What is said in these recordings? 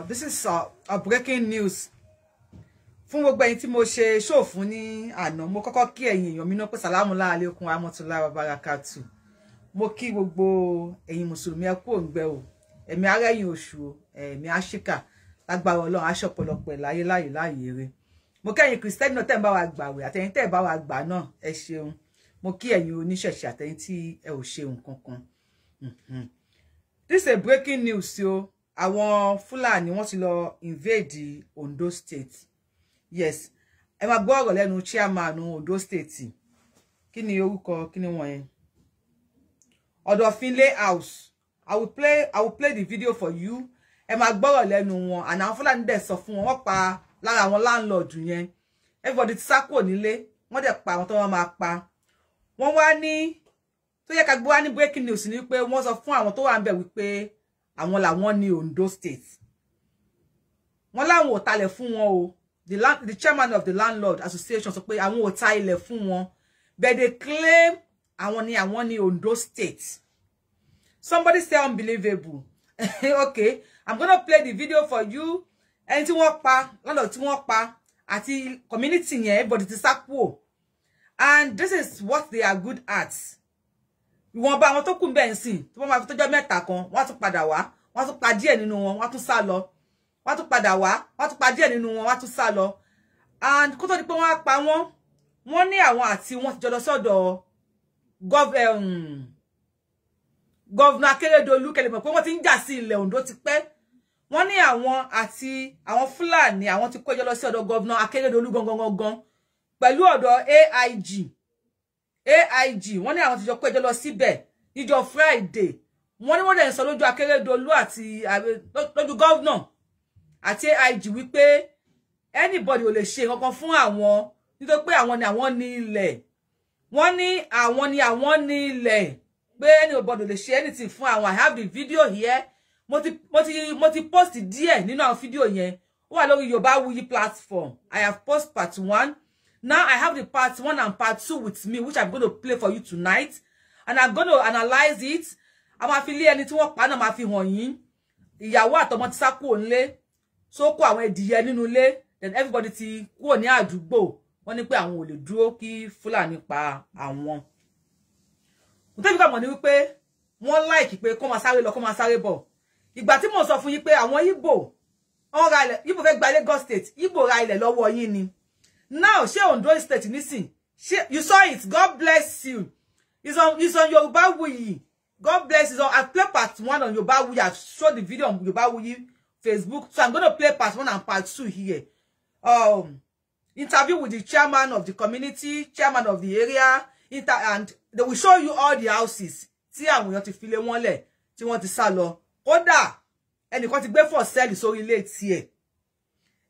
This is a breaking news. Fún gbogbo ẹ̀yin tí mo ṣe show fún ní àná, mo kọ́kọ́ kí ẹ̀yin èèyàn mi náà pé salamu alaykum wa rahmatullahi wa barakatuh. Mo kí gbogbo ẹ̀yin Mùsùlùmí ẹ kú òǹgbẹ o. Ẹ̀mí arẹ́yìn oṣù o, ẹ̀mí àṣìkà lágbára Ọlọ́run aṣọ ọ̀pọ̀lọpọ̀ láyé láyé rere. Mo kí ẹ̀yin Kristẹni náà tẹ́ ń bá wa gbààwẹ̀ àtẹ̀yin tẹ́ ẹ bá wa gbà náà ẹ ṣeun. Mo kí ẹ̀yin oníṣẹ̀ṣe àtẹ̀yin tí ẹ ò ṣe nǹkan kan. This is a breaking news o. Àwọn Fulani wọ́n ti lọ invade Ondo State. Yes. Ẹ máa gbọ́ ọ̀rọ̀ lẹ́nu chairman Ondo State. Kí ni orúkọ kí ni wọ́n yẹn? Odofin House. I will play the video for you. Ẹ máa gbọ́ ọ̀rọ̀ lẹ́nu wọn. And àwọn Fulani dẹ̀ sọ fún wọn wọ́n pa lára àwọn landlord yẹn. Everybody ti sá kúrò nílé. Wọ́n dẹ̀ pa àwọn tó wọ́n máa pa. Wọ́n wá ní tó yẹ ká gbọ́ wá ní breaking news ni pé wọ́n sọ fún àwọn tó wà ńbẹ̀ wípé àwọn làwọn ní Ondo State. Wọ́n láwọn ò talẹ̀ fún wọn o. The chairman of the landlord association sọ pé àwọn ò ta ilẹ̀ fún wọn. But they claim àwọn ní Ondo State. Somebody say unbelievable. Okay, I'm going to play the video for you. Ẹni tí wọ́n pa, landlord tí wọ́n pa àti community yẹn everybody ti sá kúrò. And this is what they are good at. Wọ́n bá àwọn tó kù ńbẹ̀ ńsìn tó máa fi tọ́jọ́ mẹ́ta kan wọ́n tún padà wá wọ́n tún pa díẹ̀ nínú wọn wọ́n tún sá lọ wọ́n tún padà wá wọ́n tún pa díẹ̀ nínú wọn wọ́n tún sá lọ. And kó tó di pé wọ́n á pa wọ́n ní àwọn àti wọ́n ti jọ lọ sọ́dọ̀ Governor Akeredolu kẹ́lẹ́ mọ̀ pé wọ́n ti ń jà sí ilẹ̀ Ondo ti pẹ́. Wọ́n ní àwọn àti àwọn Fulani àwọn ti kó jọ lọ sí ọ̀dọ̀ Governor Akeredolu gangan pẹ̀lú ọ̀dọ̀ AIG wọ́n ní àwọn ti jọ péjọ lọ síbẹ̀ níjọ́ Friday. Wọ́n ní wọ́n dẹ̀ ń sọ lójú Akeredolu àti lójú governor àti AIG wípé anybody ò lè ṣe nǹkan fún àwọn nítorí pé àwọn ní ilẹ̀. Wọ́n ní àwọn ní ilẹ̀ pé anybody ò lè ṣe anything fún àwọn. I have the video here. Mo ti post díẹ̀ nínú àwọn fídíò yẹn. Ó wà lórí YORUBAWUYI platform. I have post part 1. Now I have the part 1 and part 2 with me, which I'm going to play for you tonight. And I'm going to analyze it. I'm going to feel ẹni tí wọ́n pa náà máa fi hàn yín. Ìyàwó àtọmọ ti sá kúrò nílé. So kó àwọn ẹdìyẹ nínú ilé. Then everybody ti kúrò ní àdúgbò. Wọ́n ní pé àwọn ò lè dúró kí Fulani pa àwọn. Mo tẹ́ bí ká mọ̀ ní wípé wọ́n like pé kó máa sáré lọ kó máa sáré bọ̀. Ìgbà tí mo sọ fún yín pé àwọn Igbo wọ́n ra ilẹ̀, Igbo fẹ́ gba Lagos State, Igbo ra ilẹ̀ lọ́wọ́ yín ni. Now, ṣé Ondo State nísìn. You saw it. God bless you. It's on YORUBAWUYI. God bless you. I play part 1 on YORUBAWUYI. I've showed the video on YORUBAWUYI Facebook. So I'm going to play part 1 and part 2 here. Interview with the chairman of the community, chairman of the area, and they will show you all the houses. Tí àwọn èèyàn ti file wọ́n lẹ̀, tí wọ́n ti sá lọ. Kódà ẹnìkan ti gbé for sale sórí ilé tiẹ̀.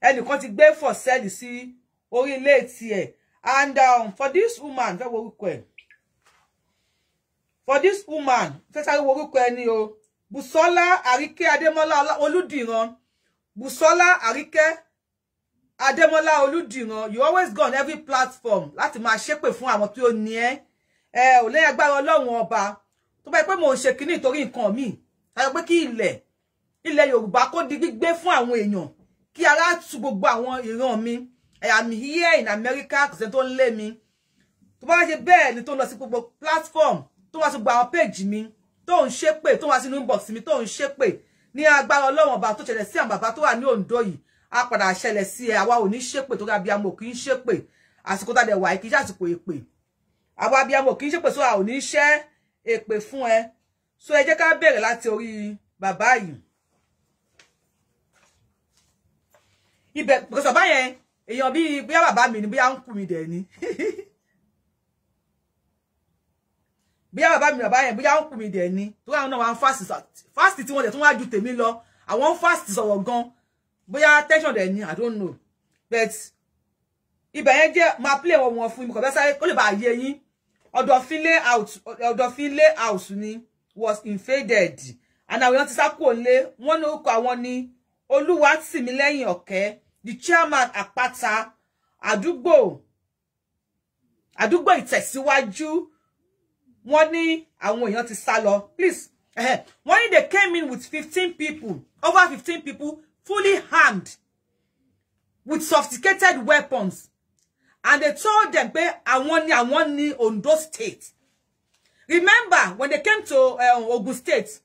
Ẹnìkan ti gbé for sale sí orí ilé tiẹ̀. And for this woman, fẹ́ wo orúkọ ẹ̀. For this woman, fẹ́ sáré wo orúkọ ẹ̀ ni o. Busola Arike Ademola Oludiran. Busola Arike Ademola Oludiran. You always go on every platform láti máa ṣépè fún àwọn tí ó ní ẹ́. Ò lè agbára Ọlọ́run ọba. Tó bá pé mo ṣe kíní nítorí nǹkan mi. Tá pé kí ilẹ̀ Yorùbá kó di gbígbé fún àwọn èèyàn. Kí ara tú gbogbo àwọn ìran mi. I am here in America, kò sẹ́ni tó ń lé mi. Tó bá ṣe bẹ́ẹ̀ ni tó lọ sí gbogbo platform, tó wá sí gbogbo àwọn page mi, tó ń ṣépè, tó wá sínú inbox mi, tó ń ṣépè. Ní agbára Ọlọ́run ọba tó ṣẹlẹ̀ sí àwọn bàbá tó wà ní Ondo yìí, á padà ṣẹlẹ̀ sí ẹ. Àwa ò ní ṣépè tó abiyamọ kì í ṣépè. Àsìkò tá dẹ̀ wà kì í ṣe àsìkò èpè. Àwa abiyamọ kì í ṣépè so a ò ní ṣẹ́ èpè fún ẹ. So ẹ jẹ́ ká bẹ̀rẹ̀ láti orí bàbá yìí. Ibẹ̀ because bàbá yẹn èèyàn bí bóyá bàbá mi ni bóyá ń kú mi dẹ̀ ni. Bóyá bàbá yẹn bóyá ń kú mi dẹ̀ ni. Tó àwọn náà wá ń fast tí wọ́n dẹ̀ tún wá ju tèmi lọ. Àwọn fast sọ̀rọ̀ gan. Bóyá tension dẹ̀ ni, I don't know. But ibẹ̀ yẹn jẹ́ máa play wọn fún mi kò bẹ́ sáré kó lè bá yé yín. Odofin House ni was invaded. And àwọn ti sá kúrò nílé. Wọ́n ní orúkọ àwọn ni Olúwatímilẹ́yìn Ọ̀kẹ́. The chairman Àpáta àdúgbò Ìtẹ̀síwájú. Wọ́n ní àwọn èèyàn ti sá lọ. Please When they came in with 15 people, over 15 people, fully armed, with sophisticated weapons. And they told them, I want ni Ondo State. Remember, when they came to Ogun State,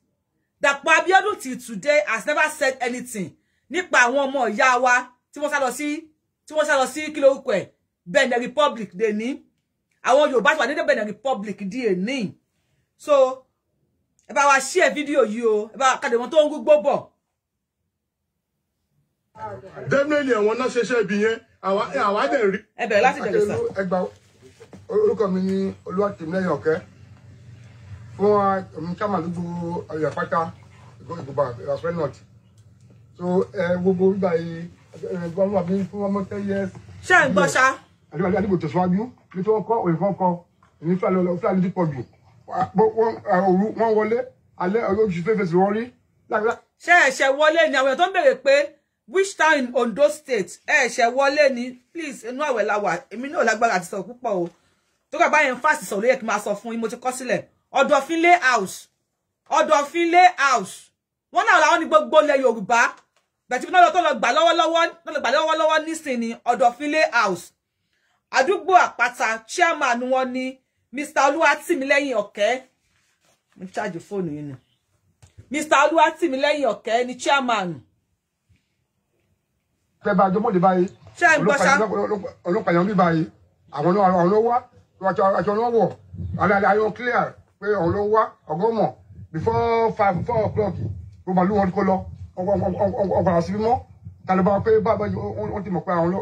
that Abiodun till today has never said anything. Nípa àwọn ọmọ ìyá wa tí wọ́n sá lọ sí kí lórúkọ ẹ̀ Benin Republic dè ní. Àwọn Yorùbá wà ní Benin Republic dè ní. So, ẹ bá wa share video yìí o, ẹ bá wa kàdé wọn tó ń gbogbo bọ̀. Definitely àwọn náà ṣẹ̀ṣẹ̀ bí yẹn, àwa dẹ̀ rí. Ẹ bẹ̀rẹ̀ láti bẹ̀rẹ̀ sá. Ẹgbà orúkọ mi ni Olúwatìmílẹ́yìn Ọ̀kẹ́. Fún chairman gbogbo Àpáta Ìgbòba Ìràpẹ́ North. So gbogbo ìgbà yìí gbọ́n wà bí fún ọmọ 10 years. Ṣé ń gbọ́ ṣá? Àdìgbò tẹ̀síwájú ní tí wọ́n kọ́ òyìnbọn kọ ní Fulani dípọ̀ jù. Wọ́n wọlé alẹ́ olóòṣù fẹ́fẹ́sì wọ́n rí. Ṣé ẹ̀ṣẹ̀ wọlé ni àwọn èèyàn tó ń béèrè pé which town in Ondo State ẹ̀ṣẹ̀ wọlé ni please inú àwẹ̀ la wà èmi náà lágbára àti sọ̀rọ̀ púpọ̀ o. Tó kà báyẹn fásitì sọ̀rọ̀ yẹ kí n máa sọ fún yín mo ti kọ sílẹ̀. Ọ̀dọ̀fin layout. Ọ̀dọ̀fin layout. Wọ́n náà làwọn ní gbogbo ilẹ̀ Yorùbá. Bẹ̀tí náà tó lọ gbà lọ́wọ́lọ́wọ́ nísìnyí Ọ̀dọ̀fin layout. Àdúgbò Àpáta chairman wọn ni Mr. Olúwatìmílẹ́yìn Ọ̀kẹ́. Mo charge phone yìí ni. Mr. Olúwatìmílẹ́yìn Ọ̀kẹ́ ni chairman. Tẹ́ bá jọmọ́ de báyìí. Ṣé ń gbọ́ ṣá? Ọlọ́pàá yan bí báyìí. Àwọn ló wá, àjọ ló wọ̀. Ayọ̀ clear pé àwọn ló wá ọgọ́mọ̀ before 4 o'clock. Gbogbo àlú wọn kó lọ. Ọgbàrá sí mímọ́. Tàlùbà pé bàbá wọ́n ti mọ̀ pé àwọn ló.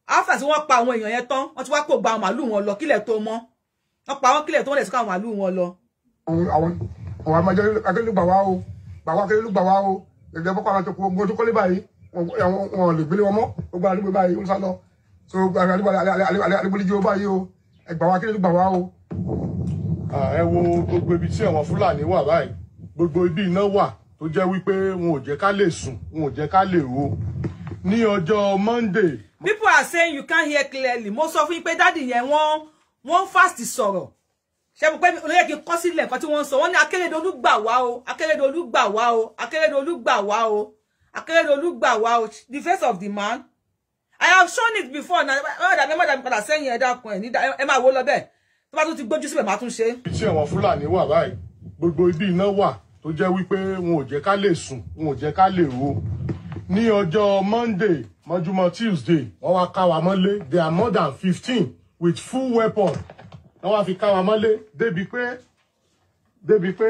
After tí wọ́n pa àwọn èèyàn yẹn tán, wọ́n ti wá kó gba àwọn màlúù wọn lọ kílẹ̀ tó mọ́. Wọ́n pa wọ́n kílẹ̀ tó wọ́n lè sọ àwọn màlúù wọn lọ. Àwọn àmàjọ akérèlúgbà wá o. Bàwá akérèlúgbà wá o. Gẹ́gẹ́ bọ́kọ̀ àwọn tó kó gbogbo tó kọ́lé báyìí. Wọ́n lè gbélé wọn mọ́. Gbogbo àdúgbò báyìí ó ń sá lọ. So àdúgbò ó báyìí o. Ẹgbà wá akérèlúgbà wá o. Ẹ wo gbogbo ibi tí àwọn Fúlàní wà báyìí. Gbogbo ibi iná wà tó jẹ́ wípé wọn ò jẹ́ ká lè sùn, wọn ò jẹ́ ká lè ro. Ní ọjọ́ Monday. People are saying you can't hear clearly. Mo sọ fún yín pé daddy yẹn wọ́n fast sọ̀rọ̀. Ṣé mo pé ó yẹ kí n kọ sílẹ̀ nǹkan tí wọ́n sọ. Wọ́n ní Akeredolu gbà wá o. Akeredolu gbà wá o. Akeredolu gbà wá o. Akeredolu gbà wá o. The face of the man. I have shown it before. Na mother padà sẹ́yìn ẹ̀dá kan ẹ máa wo lọ bẹ́ẹ̀. Tó bá tún ti gbójú síbẹ̀ máa tún ṣe. Tí àwọn Fúlàní wà báyìí. Gbogbo ibi iná wà tó jẹ́ wípé wọn ò jẹ́ ká lè sùn, wọn ò jẹ́ ká lè ro. Ní ọjọ́ Monday mọ́júmọ́ Tuesday wọ́n wá ká wa mọ́lé. They are more than 15 with full weapon. Wọ́n wá fi ká wa mọ́lé débi pé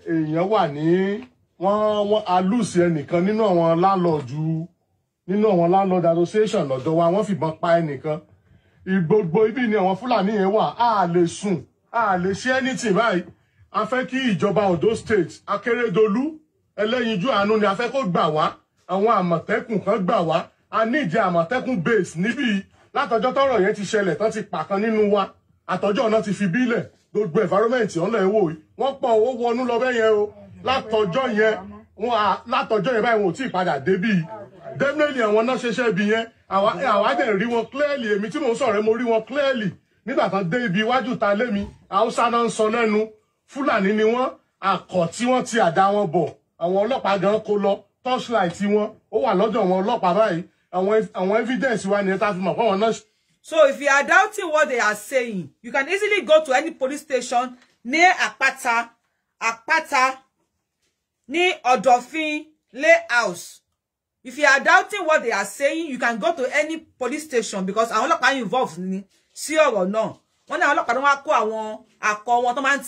èèyàn wà ní wọ́n alúùsì ẹnìkan nínú àwọn landlord association lọ́dọ̀ wa wọ́n fìbọn pa ẹnìkan. Gbogbo ibi ni àwọn Fúlàní yẹn wà a lè sùn a lè ṣe anything báyìí. A fẹ́ kí ìjọba Ondo State Akeredolu ẹlẹ́yinjú àánú ni a fẹ́ kó gbà wá. Àwọn Àmọ̀tẹ́kùn kan gbà wá. A ní ìjẹ́ Àmọ̀tẹ́kùn base níbí látọjọ́ tọ́rọ̀ yẹn ti ṣẹlẹ̀ tán ti pàkan nínú wa. Àtọjọ́ náà ti fi bílẹ̀ gbogbo environment ọ̀nà ẹ̀wò yìí. Wọ́n pọ̀ owó wọnú lọ bẹ́ẹ̀ yẹn o. Látọjọ́ yẹn báyìí wọn ò tí ì padà débí. Definitely àwọn náà ṣẹ̀ṣẹ̀ bí yẹn. Àwa dẹ̀ rí wọn clearly. Èmi tí mò ń sọ̀rọ̀ mo rí wọn clearly. Nígbà tán dé ibi iwájú ta lé mi. Haúsá náà ń sọ lẹ́nu. Fúlàní ni wọ́n. Àkọ́ tí wọ́n ti àdá wọn bọ̀. Àwọn ọlọ́pàá gan kó lọ. Torchlight wọn. Ó wà lọ́dọ̀ àwọn ọlọ́pàá báyìí. Àwọn evidence wa ni ẹ ta fi mọ̀ pé àwọn náà. So if you are doubting what they are saying, you can easily go to any police station near Àpáta, ní Ọ̀dọ̀fin layout. If you are doubting what they are saying, you can go to any police station because àwọn ọlọ́pàá involved ní sí ọ̀rọ̀ náà. Wọ́n ní àwọn ọlọ́pàá tó wá kó àwọn akọ wọn tó máa ń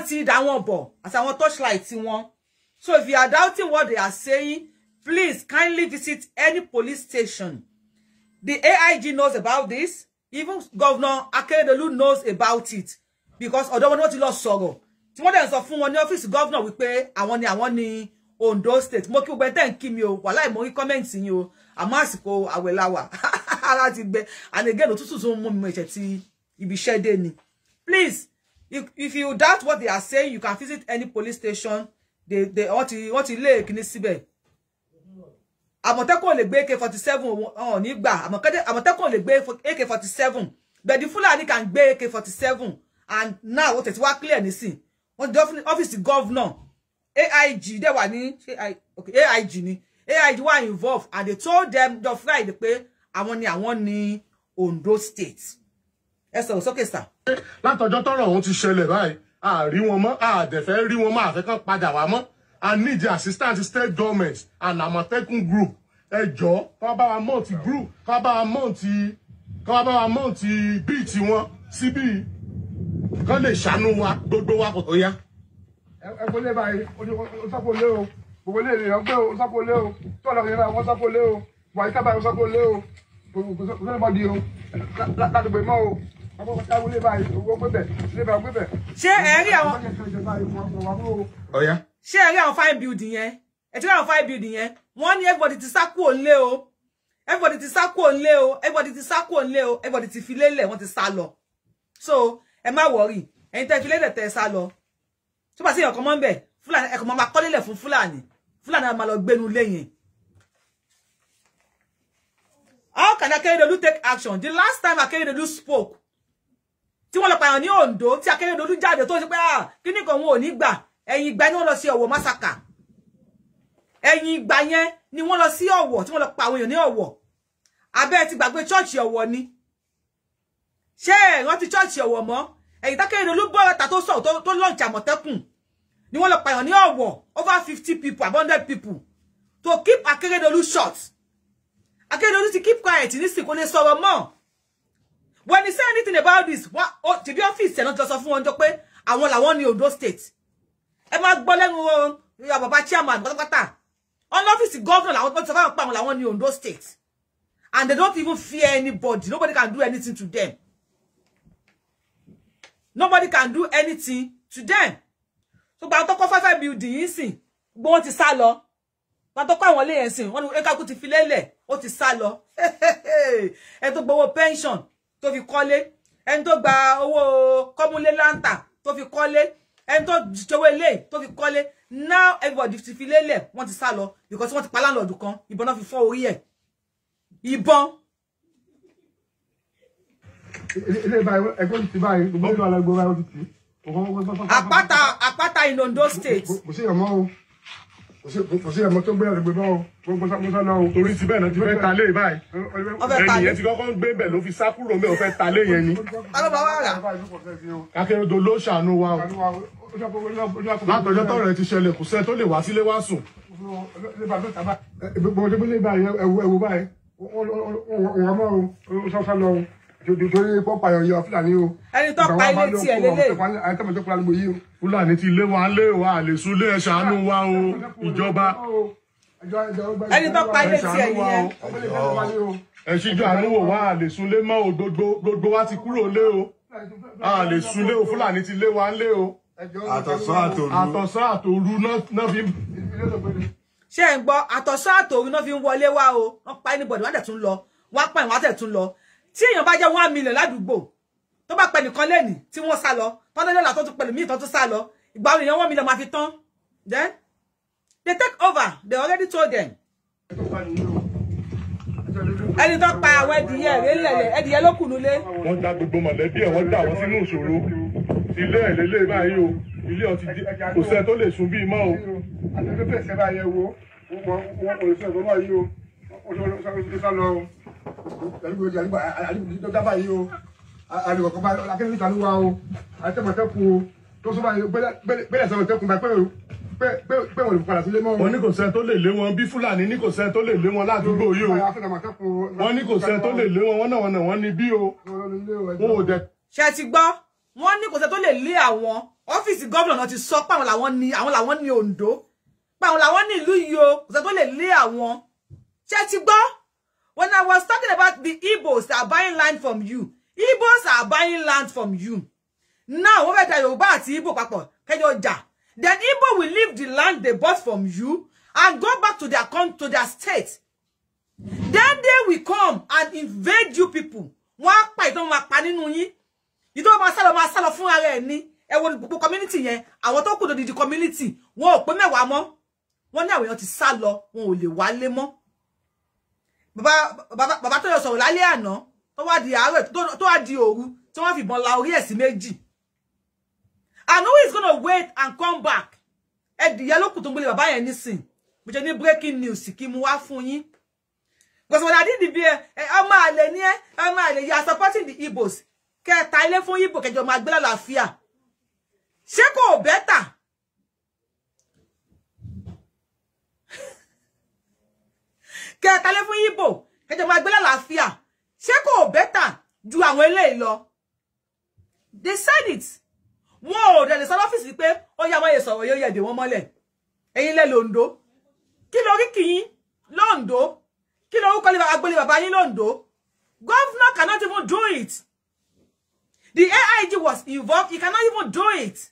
ti dá wọn bọ̀ àti àwọn torchlight wọn. So if you are doubting what they are saying, please kindly visit any police station. The AIG knows about this. Even Governor Akeredolu knows about it. Because ọ̀dọ̀ wọn ni wọ́n ti lọ sọ̀rọ̀. Tí wọ́n dẹ̀ sọ fún wọn ní ọ́fíìsì governor wípé àwọn ni Ondo State. Mo kí gbogbo ẹ̀tẹ́ ń kí mi o. Wàláì mo rí kọ́mẹ́ǹtì yín o. Àmọ́ àsìkò àwẹ̀láwà. Ara ti gbẹ. And again, òtútù tó ń mú mi mọ ẹ̀ṣẹ̀ tí ibi iṣẹ́ dé ni. Please, if you doubt what they are saying, you can visit any police station. Wọ́n ti lé kíní síbẹ̀. Àmọ̀tẹ́kùn lè gbé AK-47 ọ̀hún nígbà. Àmọ̀tẹ́kùn lè gbé AK-47. But the Fulani can gbé AK-47. And now, ó tẹ̀sí wá clear nísìn. wọ́n di office governor AIG they wà ní okay AIG ni AIG were involved and they told them the Friday pé àwọn ni Ondo state ẹ sọ sókè sir látọjọ́ tọ́rọ̀ ohun ti ṣẹlẹ̀ báyìí a rí wọn mọ́ a dẹ̀ fẹ́ rí wọn mọ́ a fẹ́ kàn padà wá mọ́ I need the assistance state government and Àmọ̀tẹ́kùn group ẹ jọ̀ọ́ kó bá wa mount group kó bá wa mount beat wọn síbí kó lè ṣàánú wa gbogbo wa kò tó yá. ẹ kò lè báyìí o sápò lé o gbogbo lè rèé ọgbẹ́ o sápò lé o tọ́lá rèé àwọn sápò lé o wàyí kábàá o sápò lé o kò sọ́dọ̀ bá di o láti gbé mọ́ o àwọn ọmọ lè báyìí owó gbébẹ̀ lè bá gbébẹ̀. ṣé ẹ rí àwọn ṣé ẹ rí àwọn fine building yẹn ẹ ti rí àwọn fine building yẹn wọ́n ní everybody ti sá kúrò nílé o everybody ti sá kúrò nílé o everybody ti sá kúrò nílé o everybody ti fi lélẹ̀ wọ́n ti sá lọ so ẹ má worry ẹ̀yin tẹ́ fi lélẹ̀ tẹ́ sá lọ tó bá sí ọkàn mọ́ ńbẹ̀ Fulani ẹ kàn máa kọ́ lélẹ̀ fún Fulani máa lọ gbénu lẹ́yìn. How can Akeredolu take action? The last time Akeredolu spoke tí wọ́n lọ pààyàn ní Ondo tí Akeredolu jáde tó ṣe pé kíní kan wọn ò ní gbà ẹ̀yìn ìgbà ni wọ́n lọ sí Ọ̀wọ̀ massacre ẹ̀yìn ìgbà yẹn ni wọ́n lọ sí Ọ̀wọ̀ tí wọ́n lọ pa àwọn èèyàn ní Ọ̀wọ̀ abẹ́ ti gbàgbé church Ọ̀wọ̀ ni ṣé wọ́n ti church Ọ̀wọ̀ mọ́ ẹ̀yìn Akeredolu bọ́ ọ̀tà tó sọ tó launch Àmọ̀tẹ́kùn ni wọ́n lọ pààyàn ní Ọ̀wọ̀ over 50 people 100 people to keep Akeredolu short. Akeredolu to keep quiet ní sì kò lè sọ̀rọ̀ mọ́. When he say anything about this, what to be office ẹ not just fún wọn jọ pé àwọn làwọn ní Ondo state. Ẹ má gbọ́ lẹ́nu ya baba chairman pátápátá. On office governor làwọn tó sọ fún àwọn làwọn ní Ondo state. And they don't even fear anybody. Nobody can do anything to them. Nobody can do anything to them. So gba tó kọ́ 5 building yìí sìn, gbogbo wọn ti sá lọ. Gba tó kọ́ àwọn lé yẹn sìn, wọ́n ní eka ku ti fi lélẹ̀, ó ti sá lọ. Ẹ tó gbowó pension tó fi kọ́lé, ẹni tó gba owó kọ́múlé lanta tó fi kọ́lé, ẹni tó jọ̀wọ́ ilé tó fi kọ́lé. Now everybody ti fi lélẹ̀, wọ́n ti sá lọ because wọ́n ti pa landlord kan, ìbọn náà fi fọ́ orí ẹ̀. Ìbọn. Ilé báyìí ẹgbẹ́ ti báyìí, gbogbo ìlú alágbó báyìí ó ti tì. Àpáta in Ondo state. Kò sí ọmọ o. Kò sí ọmọ tó gbé ẹgbẹ́ bọ́ o. Gbogbo sá lọ o. Torí ti bẹ́ẹ̀ náà ti fẹ́ ta lé báyìí. Ẹni yẹn ti kọ́kọ́ ń gbé bẹ̀ ló fi sá kúrò mẹ́ ò fẹ́ ta lé yẹn ni. Alọ́ba wá rà. Akeredolu ló ṣàánú wa o. Látọjọ́ tọ́rọ̀ ẹ ti ṣẹlẹ̀ kò sẹ́ tó lè wá sílé wá sùn. Gbogbo ọjọ́ lé báyìí ẹ̀wù báyìí. Wọ́n mọ́ o. Sá lọ o. Torí pọ́pá yọ Fulani o. Ẹni tó pa ilé tí ẹ lélẹ̀. Fulani ti lé wa lé wa lè súnlé ẹ ṣàánú wa o ìjọba. Ẹni tó pa ilé tí ẹ nìyẹn. Ẹ ṣíjú àánú wò wá lè súnlé mọ́ o gbogbo wa ti kúrò lé o. A lè súnlé o Fulani ti lé wa lé o. Àtọ̀sán àtòru náà fi. Ṣé ẹ ń gbọ́ àtọ̀sán àtòru náà fi ń wọlé wá o. Wọ́n pa anybody wọ́n dẹ̀ tún lọ. Wọ́n pa ìwọ́n dẹ̀ tún lọ. Tí èèyàn bá jẹ́ 1 million ládùúgbò tó bá pẹ nìkan lẹ́nì tí wọ́n sá lọ tọ́lọ́lọ́lá tó tún pẹ̀lú míì tó tún sá lọ ìgbà èèyàn 1 million máa fi tán then they take over they already told them. Ẹni tó pa àwọn ẹdìyẹ rẹ̀ lẹ̀lẹ̀ ẹdìyẹ ló kùnú lé. Wọ́n dá gbogbo mọ̀lẹ́bí ẹ̀ wọ́n dá wọn sínú ìṣòro ilé ẹ̀ lélẹ̀ báyìí o ilé ọtí kò sẹ́ tó lè sùn bíi mọ́ o. Àtẹ̀tẹ̀ bẹ́ẹ̀ sẹ́ báyẹ̀ wo wọ́n kò sẹ́ ìfọ́mọ́ yìí o ó sá lọ o. Dábàá yìí o àlùkò kan bá Akeredolu ìtàlú wa o àtẹ̀mọ̀tẹ́kùn o tó sọ báyìí gbẹ́lẹ̀ sọ̀rọ̀tẹ́kùn bá pé wọ́n lè padà sílé mọ́ o. Wọ́n ní kò sẹ́ tó lè lé wọn bí Fulani ní kò sẹ́ tó lè lé wọn ládùúgbò yìí o. Wọ́n ní kò sẹ́ tó lè lé wọn wọ́n náà wọ́n ní bí o. Wọ́n ò dẹ̀. Ṣé ti gbọ́ wọ́n ní kò sẹ́ tó lè lé àwọn ọ́fíìsì gómìnà náà ti sọ pé àwọn làwọn ní Ondo pé àwọn làwọn ní ìlú yìí o kò sẹ́ tó lè lé àwọn. Ṣé ti gbọ́. When I was talking about the Igbos that are buying land from you, Igbos are buying land from you. Now, over there, Yoruba àti Igbo papọ̀, kẹjọ jà. Then Igbo will leave the land they bought from you and go back to their state. Then they will come and invade you people. Wọ́n pa ìtàn wọn pa nínú yín. Ìtàn máa sálọ fún ara ẹ̀ ní. Ẹ wo gbogbo community yẹn, àwọn tó kù do di community, wọn ò pé mẹ́wàá mọ́. Wọ́n ní àwọn èèyàn ti sá lọ, wọn ò lè wálé mọ́. Bàbá tó yọ sọ̀rọ̀ lálẹ́ àná tó wá di àárọ̀ tó wá di òru tí wọ́n fi ìbọn la orí ẹ̀ sí méjì. And who is going to wait and come back? The yellow kutumbuli baba yen nisin. Which any breaking news ki mu wa fun yin. Because when I did the beer, you are supporting the Igbos. Ke ta ile fun Igbo kejo ma gbe lálàáfíà. Ṣé kò better? Ke ta ile fun Igbo kejo ma gbe lálàáfíà. Ṣé kò better ju àwọn eléyìí lọ? They said it. Whoa, there is an office pé ó yá wọ́n yé sọ̀rọ̀ yo ye de wọ́n mọ́lẹ̀. Ẹ̀yin le Ondo. Kí ló rí kí Ondo? Kí ló ko le agbole baba yín Ondo? Governor cannot even do it. The AIG was involved. He cannot even do it.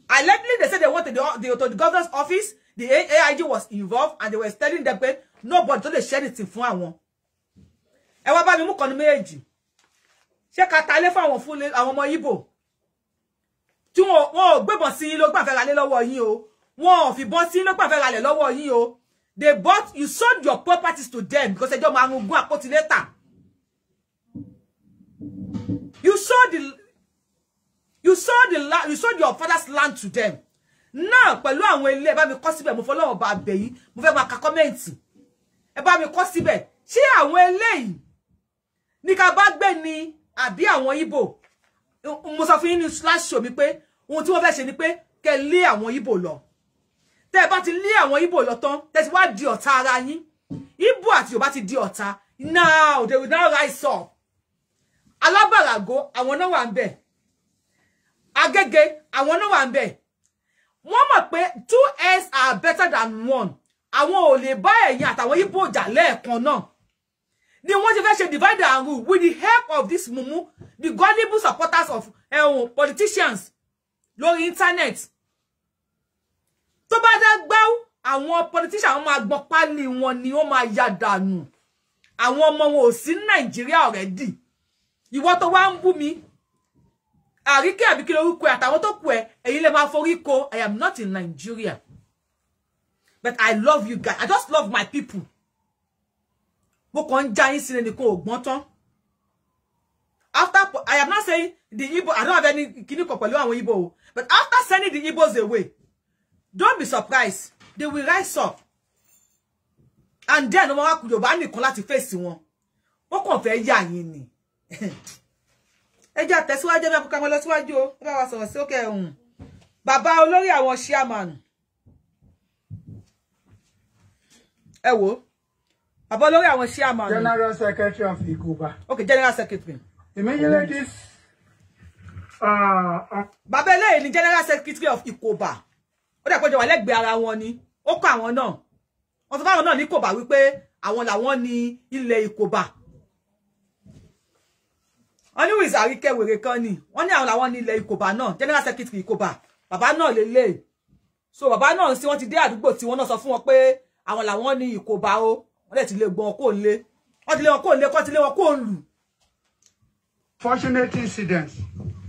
Allegedly, they said they wanted the governor's office. The AIG was involved, and they were telling them that nobody told them share anything for one. Ẹ wá bá mi mú kan méjì. Ṣé ká ta lé fún àwọn fún àwọn ọmọ Igbo. Tí wọ́n gbébọn sí yín ló gbà fẹ́ ra lé lọ́wọ́ yín o. Wọ́n fi bọn sí yín ló gbà fẹ́ ra lé lọ́wọ́ yín o. They bought, you sold your properties to them because ẹjọ́ máa ń gún àpótí later. You sold your father's land to them. Now, pẹ̀lú àwọn ilé bá mi kọ síbẹ̀ mo fọlọ́run bá bẹ̀ yín, mo fẹ́ máa ka comment. Ẹ bá mi kọ síbẹ̀. Ṣé àwọn eléyìí ní ká bá gbé ni àbí àwọn Igbo? Mo sọ fún yín ní slash show mi pé ohun tí wọ́n fẹ́ ṣe ni pé kẹ́ lé àwọn Igbo lọ. Tẹ́ bá ti lé àwọn Igbo lọ tán, tẹ́ ti wá di ọ̀tá ara yín. Igbo àti Yorùbá ti di ọ̀tá. Now they will now rise up. Alábàrágó àwọn náà wà ńbẹ̀. Agége àwọn náà wà ńbẹ̀. Wọ́n mọ̀ pé 2 heads are better than 1. Àwọn ò lè bá ẹ̀yin àtàwọn Igbo jà lẹ́ẹ̀kan náà. Ni wọ́n ti fẹ́ ṣe divide and rule with the help of this mumu, the gullible supporters of politicians lórí internet. Tó bá dá gbáù, àwọn politicians wọ́n máa gbọ́n pálí wọn ni wọ́n máa ya dànù. Àwọn ọmọ wọn ò sí ní Nàìjíríà already. Ìwọ tó wá ń bú mi. Àríkẹ́ àbí kí lórúkọ ẹ̀ àtàwọn tó kù ẹ̀, ẹ̀yin lè máa forí ko. I am not in Nigeria. But I love you guys. I just love my people. Mo kàn já yín sílẹ̀ nìkan ògbọ́n tán. After, I am not saying the Igbo, I don't have any kiniko pẹ̀lú àwọn Igbo, but after sending the Igbos away, don't be surprised. They will rise up. And then, no matter Yorùbá nìkan láti face wọn. Wọ́n kàn fẹ́ yà yín ni. Ẹ jẹ́ tẹ̀síwájú ẹ ká lọ síwájú o. Ẹ bá wa sọ̀rọ̀ sí òkè ohun. Bàbá olórí àwọn chairman. Ẹ wò. Bàbá olórí àwọn chairman. General Secretary of Ikoba. Okay, General Secretary. Immediately this Bàbá eléyìí ni General Secretary of Ikoba. Ó dà pé jọ wà lẹ́gbẹ̀ẹ́ ara wọn ni. Ó kọ àwọn náà. Wọ́n sọ fáwọn náà ní Ikoba wípé àwọn làwọn ní ilẹ̀ Ikoba. Wọ́n ní wìsà àríkẹ́ wèrè kan ni. Wọ́n ní àwọn làwọn ní ilẹ̀ Ikoba náà. General Secretary Ikoba. Bàbá náà lélẹ̀. So bàbá náà sí wọ́n ti dé àdúgbò tí wọ́n náà sọ fún wọn pé àwọn làwọn ní Ikoba o. Wọ́n dẹ̀ ti lè gbọ́n kó lé. Wọ́n ti lé wọn kó lé, kó ti lé wọn kó lù. Fortunate incidents.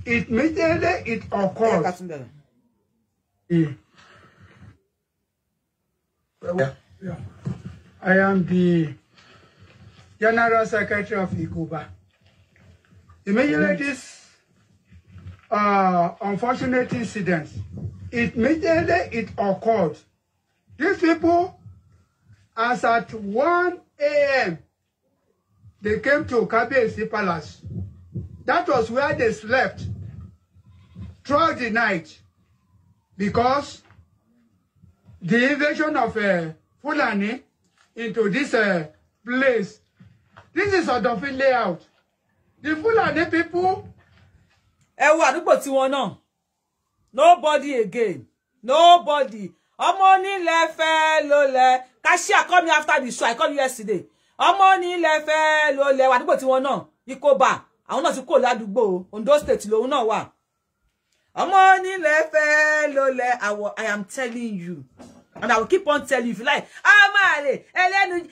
Immediately it occurs. Yeah. I am the General Secretary of Ikoba. Immediately this unfortunate incidents. Immediately it occurred. These people, as at 1 a.m., they came to Kabiyesi Palace. That was where they slept throughout the night because the invasion of Fulani into this place. This is a Odofin layout. The Fulani people. Nobody again. Nobody. Omoni lefe lole. Kashia called me after the show. I called you yesterday. Omoni lefe lole. Àdúgbò tí wọ́n náà. Ikoba. Àwọn náà ti kó ládùúgbò Ondo state lòun náà wà. Omoni lefe lole. I am telling you. And I will keep on telling you if you like. Amale, Elenu,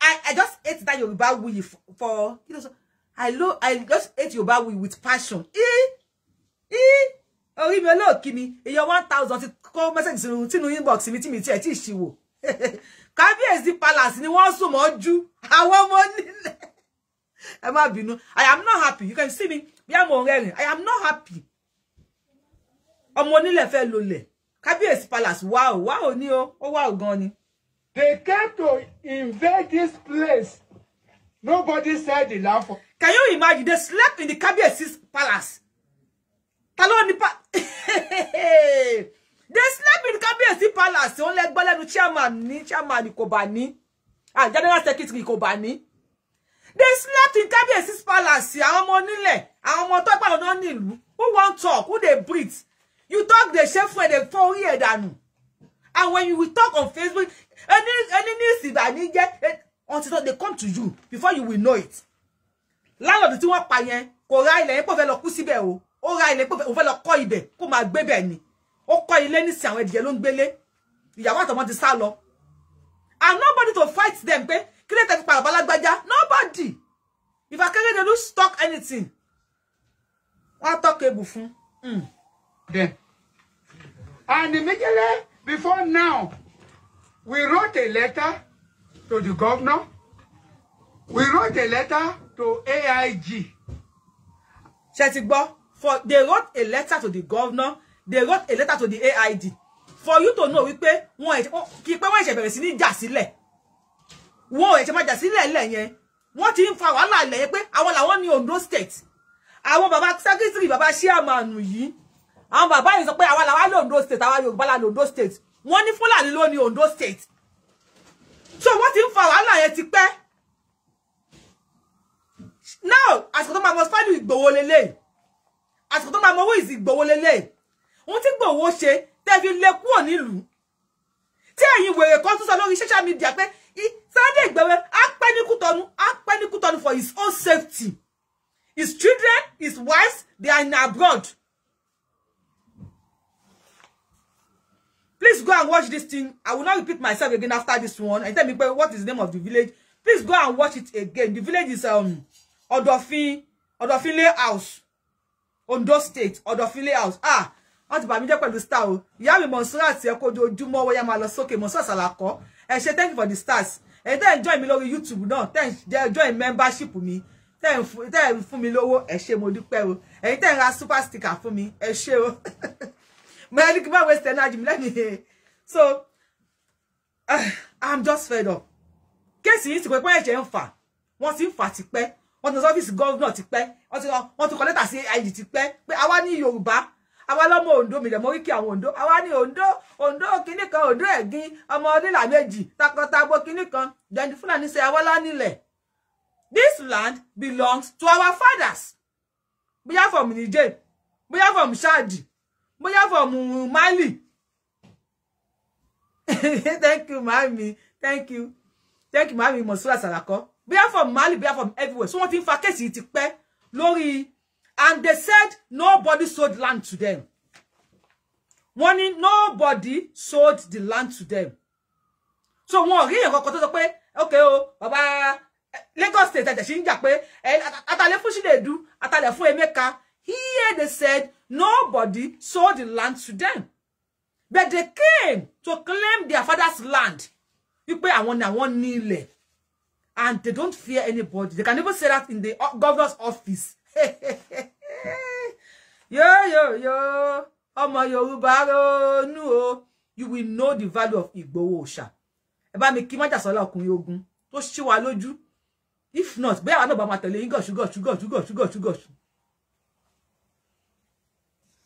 I just ate that Yorubawuyi for you know. So I just ate Yorubawuyi with passion. Orí mi olóòkì mi, èyàn 1,000 ti kọ message sínú inbox mi tí mi tí ìṣíwò. Kabiyesi Palace ni wọ́n sùn mọ́jú. Àwọn ọmọ nílẹ̀. Ẹ má bínú. I am not happy. You can see me. I am not happy. ọmọ onílẹ̀ fẹ́ lólẹ̀ Kábíyèsí palace wow ni o wow gan ni. They came to invade this place. Nobody said the laugh. Can you imagine? They slept in the Kábíyèsí's palace. They slept in the Kábíyèsí palace. Wọ́n lè gbọ́ lẹ́nu chairman kò bá ní. General secretary kò bá ní. They slept in Kábíyèsí's palace. Àwọn ọmọ onílẹ̀, àwọn ọmọ tó pa lọ́nà nílùú. Who won't talk? Who they breathe? You talk the chef when they fall here dànù. And when you will talk on Facebook, any news until they come to you before you will know it. Landlord tí wọ́n pa yẹn kò ra ilẹ̀ yẹn pọ̀ fẹ́ lọ kú síbẹ̀ o. Ó ra ilẹ̀ pọ̀ fẹ́ lọ kọ́ ibẹ̀ kó máa gbé bẹ̀ ni. Ó kọ́ ilé ní sin àwọn ẹ̀dìyẹ ló ń gbélé. Ìyàwó àtọmọ ti sá lọ. And nobody to fight them pé kí lè tẹ́ fi pa bàbá lágbájá. Nobody. If Akeredolu stock anything, wọ́n talk able fún. Then. And immediately before now, we wrote a letter to the governor. We wrote a letter to AIG. They wrote a letter to the governor. They wrote a letter to the AID. For you to know, we pay one. Keep on watching. See, ni jasile. One, it's my jasile lenye. What in for wala lenye? Pe, I want ni Ondo State. I want Baba Secretary, Baba Chairman yi. Àwọn bàbá yìí sọ pé àwa làwa ló Ondo State, àwa Yorùbá la Ondo State. Wọ́n ní Fulani ló ní Ondo State. So what in for wàhálà yẹn ti pẹ́? Now, àsìkò tó máa mọ fáìlì Ìgbòho lélẹ̀. Àsìkò tó máa mọ owó Ìgbòho lélẹ̀. Wọ́n ti Ìgbòho ṣe tẹ́ fi lé kúrò nílùú. Tí ẹ̀yin wèrè kan tún sọ lórí social media pé Sunday Igboho á pẹ́ ní Kútọ́nù for his own safety. His children, his wives, they are in abroad. Please go and watch this thing. I will not repeat myself again after this one. And tell me what is the name of the village. Please go and watch it again. The village is Odofin House. Ondo State. Odofin House. Wọ́n ti bá mi jẹ́ pẹ̀lú star o. Ìyá mi Monsurat ti ko ojúmọ́ wo ya máa lọ sókè Monsurat Salako. Ẹ ṣé, thank you for the stars. Ẹ tẹ́ join mi lórí YouTube náà. Tẹ́ join membership mi. Tẹ́ fún mi lówó. Ẹ ṣé mo dúpẹ́ o. Ẹ tẹ́ ra super sticker fún mi. Ẹ ṣé o. Man, you can't waste energy. Let me hear. So, I'm just fed up. Case yìí ti pé pé ẹ̀jẹ̀ ń fà. Wọ́n ti ń fà tipẹ́. Wọ́n ti office governor tipẹ́. Wọ́n ti collect sí ID tipẹ́. Pé àwa ní Yorùbá. Àwa lọ́mọ Ondo mi le mo wiki àwọn Ondo. Àwa ní Ondo kíní kan Ondo ẹ̀gín. Ọmọ ọdún la méjì. Takọtabo kíní kan. Then the Fulani say àwa la nílẹ̀. This land belongs to our fathers. We are from Niger. We are from Chad. We are from Mali. Thank you, Mami. Thank you. Thank you, Mami. Monsurat Salako. We are from Mali. We are from everywhere. So what in fact is it Lori, and they said nobody sold land to them. Warning, nobody sold the land to them. So one here okay, oh, Baba Lagos State that she pé atale fún Shinedu, atale fún Emeka. Here they said nobody sold the land to them. But they came to claim their father's land. You pay one nile. And they don't fear anybody. They can even say that in the governor's office. Yo. Ọmọ Yorùbá no. You will know the value of Igboho Osha. Eba mi kí májà sọ́lá ọkùnrin ogun tó ṣí wa lójú. If not, bẹ́ẹ̀ wa náà bá máa tẹ̀lé yín gọ̀ṣù.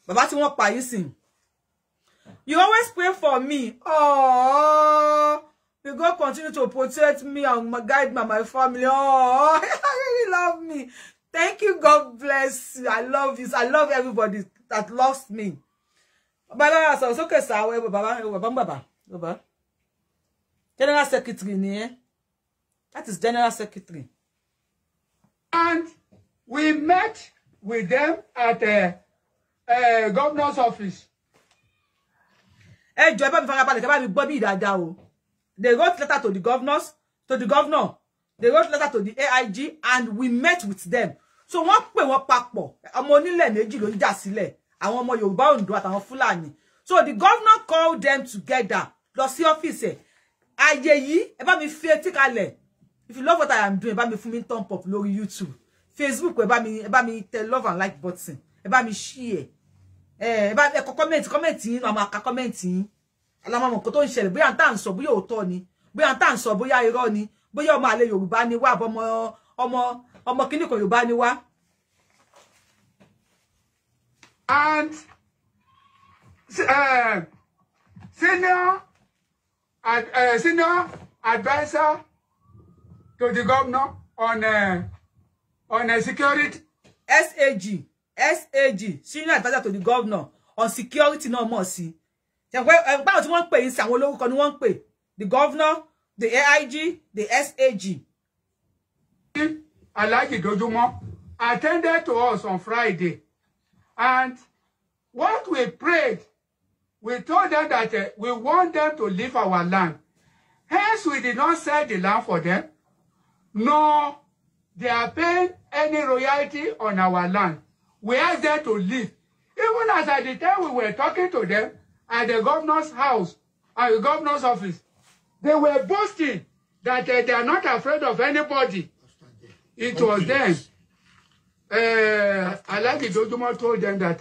Bàbá tí wọ́n pa yín sìn. You always pray for me. Oh, you God continue to protect me and guide me and my family. Oh, you really love me. Thank you. God bless you. I love you. I love everybody that loves me. Baba, so okay, sir. Baba. General Secretary, ne? That is General Secretary. And we met with them at the governor's office. They wrote letter to the governors, to the governor. They wrote letter to the AIG, and we met with them. So what we were papo? Amonile meji lo nja sile. Àwọn ọmọ Yorùbá Ondo àtàwọn Fulani. So the governor called them together. Lọ sí office. Ayé yìí, ẹ bá mi fi etí kalẹ̀. If you love what I am doing, ẹ bá mi fún mi thumb up lórí YouTube. Facebook, ẹ bá mi tẹ love and like button. Ẹ bá mi share. bá ẹ kọ comment yín ma ka comment yín ala ma mọ̀ ko tó ń ṣẹlẹ̀ bóyá tá ń sọ bóyá òótọ́ ni bóyá tá ń sọ bóyá irọ́ ni bóyá ọmọ àlè Yorùbá ni wá ọmọ kíní kan Yorùbá ni wá. And senior advisor to the governor on security. SAG, senior advisor to the governor on security no more sí. Báwo tí wọ́n pè yín sí àwọn olórúkọ ni wọ́n pè. The governor, the AIG, the SAG. Alhaji Dojumo attended to us on Friday. And what we prayed, we told them that we want them to leave our land. Hence, we did not sell the land for them, nor they are paying any royalty on our land. We asked them to leave. Even as at the time we were talking to them at the governor's house, at the governor's office, they were boasting that they are not afraid of anybody. It was then. Alhaji Dojumo told them that